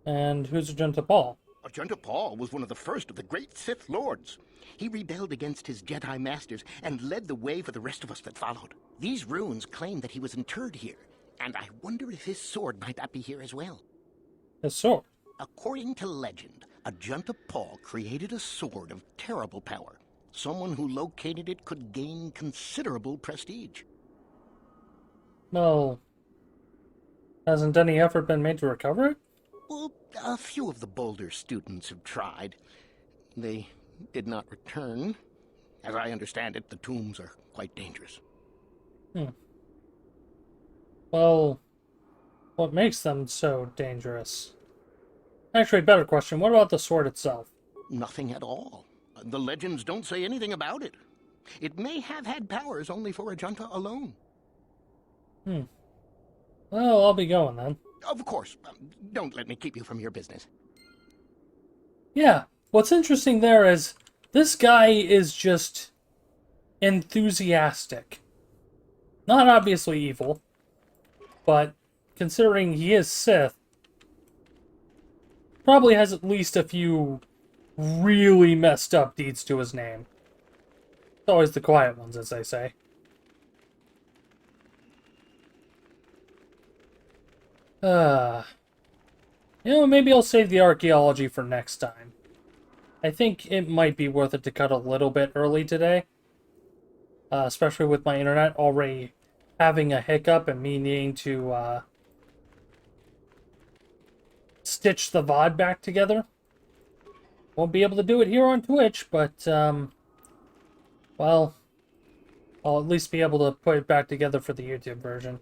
And who's Ajanta Paul? Ajanta Paul was one of the first of the great Sith Lords. He rebelled against his Jedi Masters and led the way for the rest of us that followed. These runes claim that he was interred here, and I wonder if his sword might not be here as well. His sword? According to legend, Ajanta Paul created a sword of terrible power. Someone who located it could gain considerable prestige. Well, hasn't any effort been made to recover it? Well, a few of the bolder students have tried. They did not return. As I understand it, the tombs are quite dangerous. Well, what makes them so dangerous? Actually, better question, what about the sword itself? Nothing at all. The legends don't say anything about it. It may have had powers only for Ajanta alone. Well, I'll be going then. Of course. Don't let me keep you from your business. Yeah, what's interesting there is this guy is just enthusiastic. Not obviously evil, but considering he is Sith, probably has at least a few really messed up deeds to his name. It's always the quiet ones, as they say. Maybe I'll save the archaeology for next time. I think it might be worth it to cut a little bit early today. Especially with my internet already having a hiccup and me needing to, stitch the VOD back together. Won't be able to do it here on Twitch, but, well, I'll at least be able to put it back together for the YouTube version.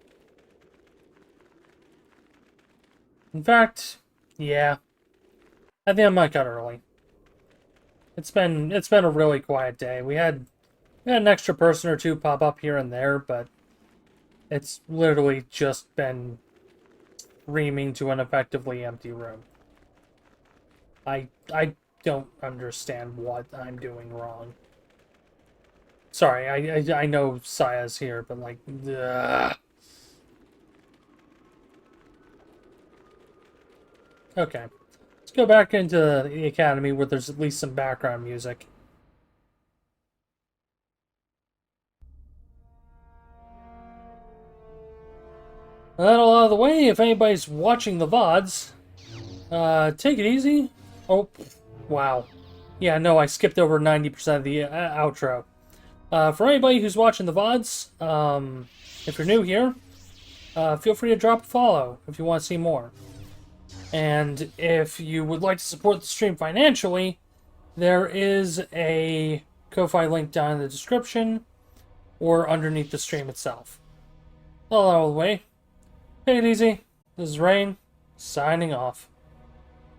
In fact, yeah, I think I might cut early. It's been a really quiet day. We had an extra person or two pop up here and there, but it's literally just been screaming to an effectively empty room. I don't understand what I'm doing wrong. Sorry, I know Saya's here, but like, ugh. Okay, let's go back into the academy where there's at least some background music. That all out of the way, if anybody's watching the VODs, take it easy. Oh, wow. Yeah, no, I skipped over 90% of the outro. For anybody who's watching the VODs, if you're new here, feel free to drop a follow if you want to see more. And if you would like to support the stream financially, there is a Ko-Fi link down in the description or underneath the stream itself. All out of the way. Take it easy. This is Rain, signing off.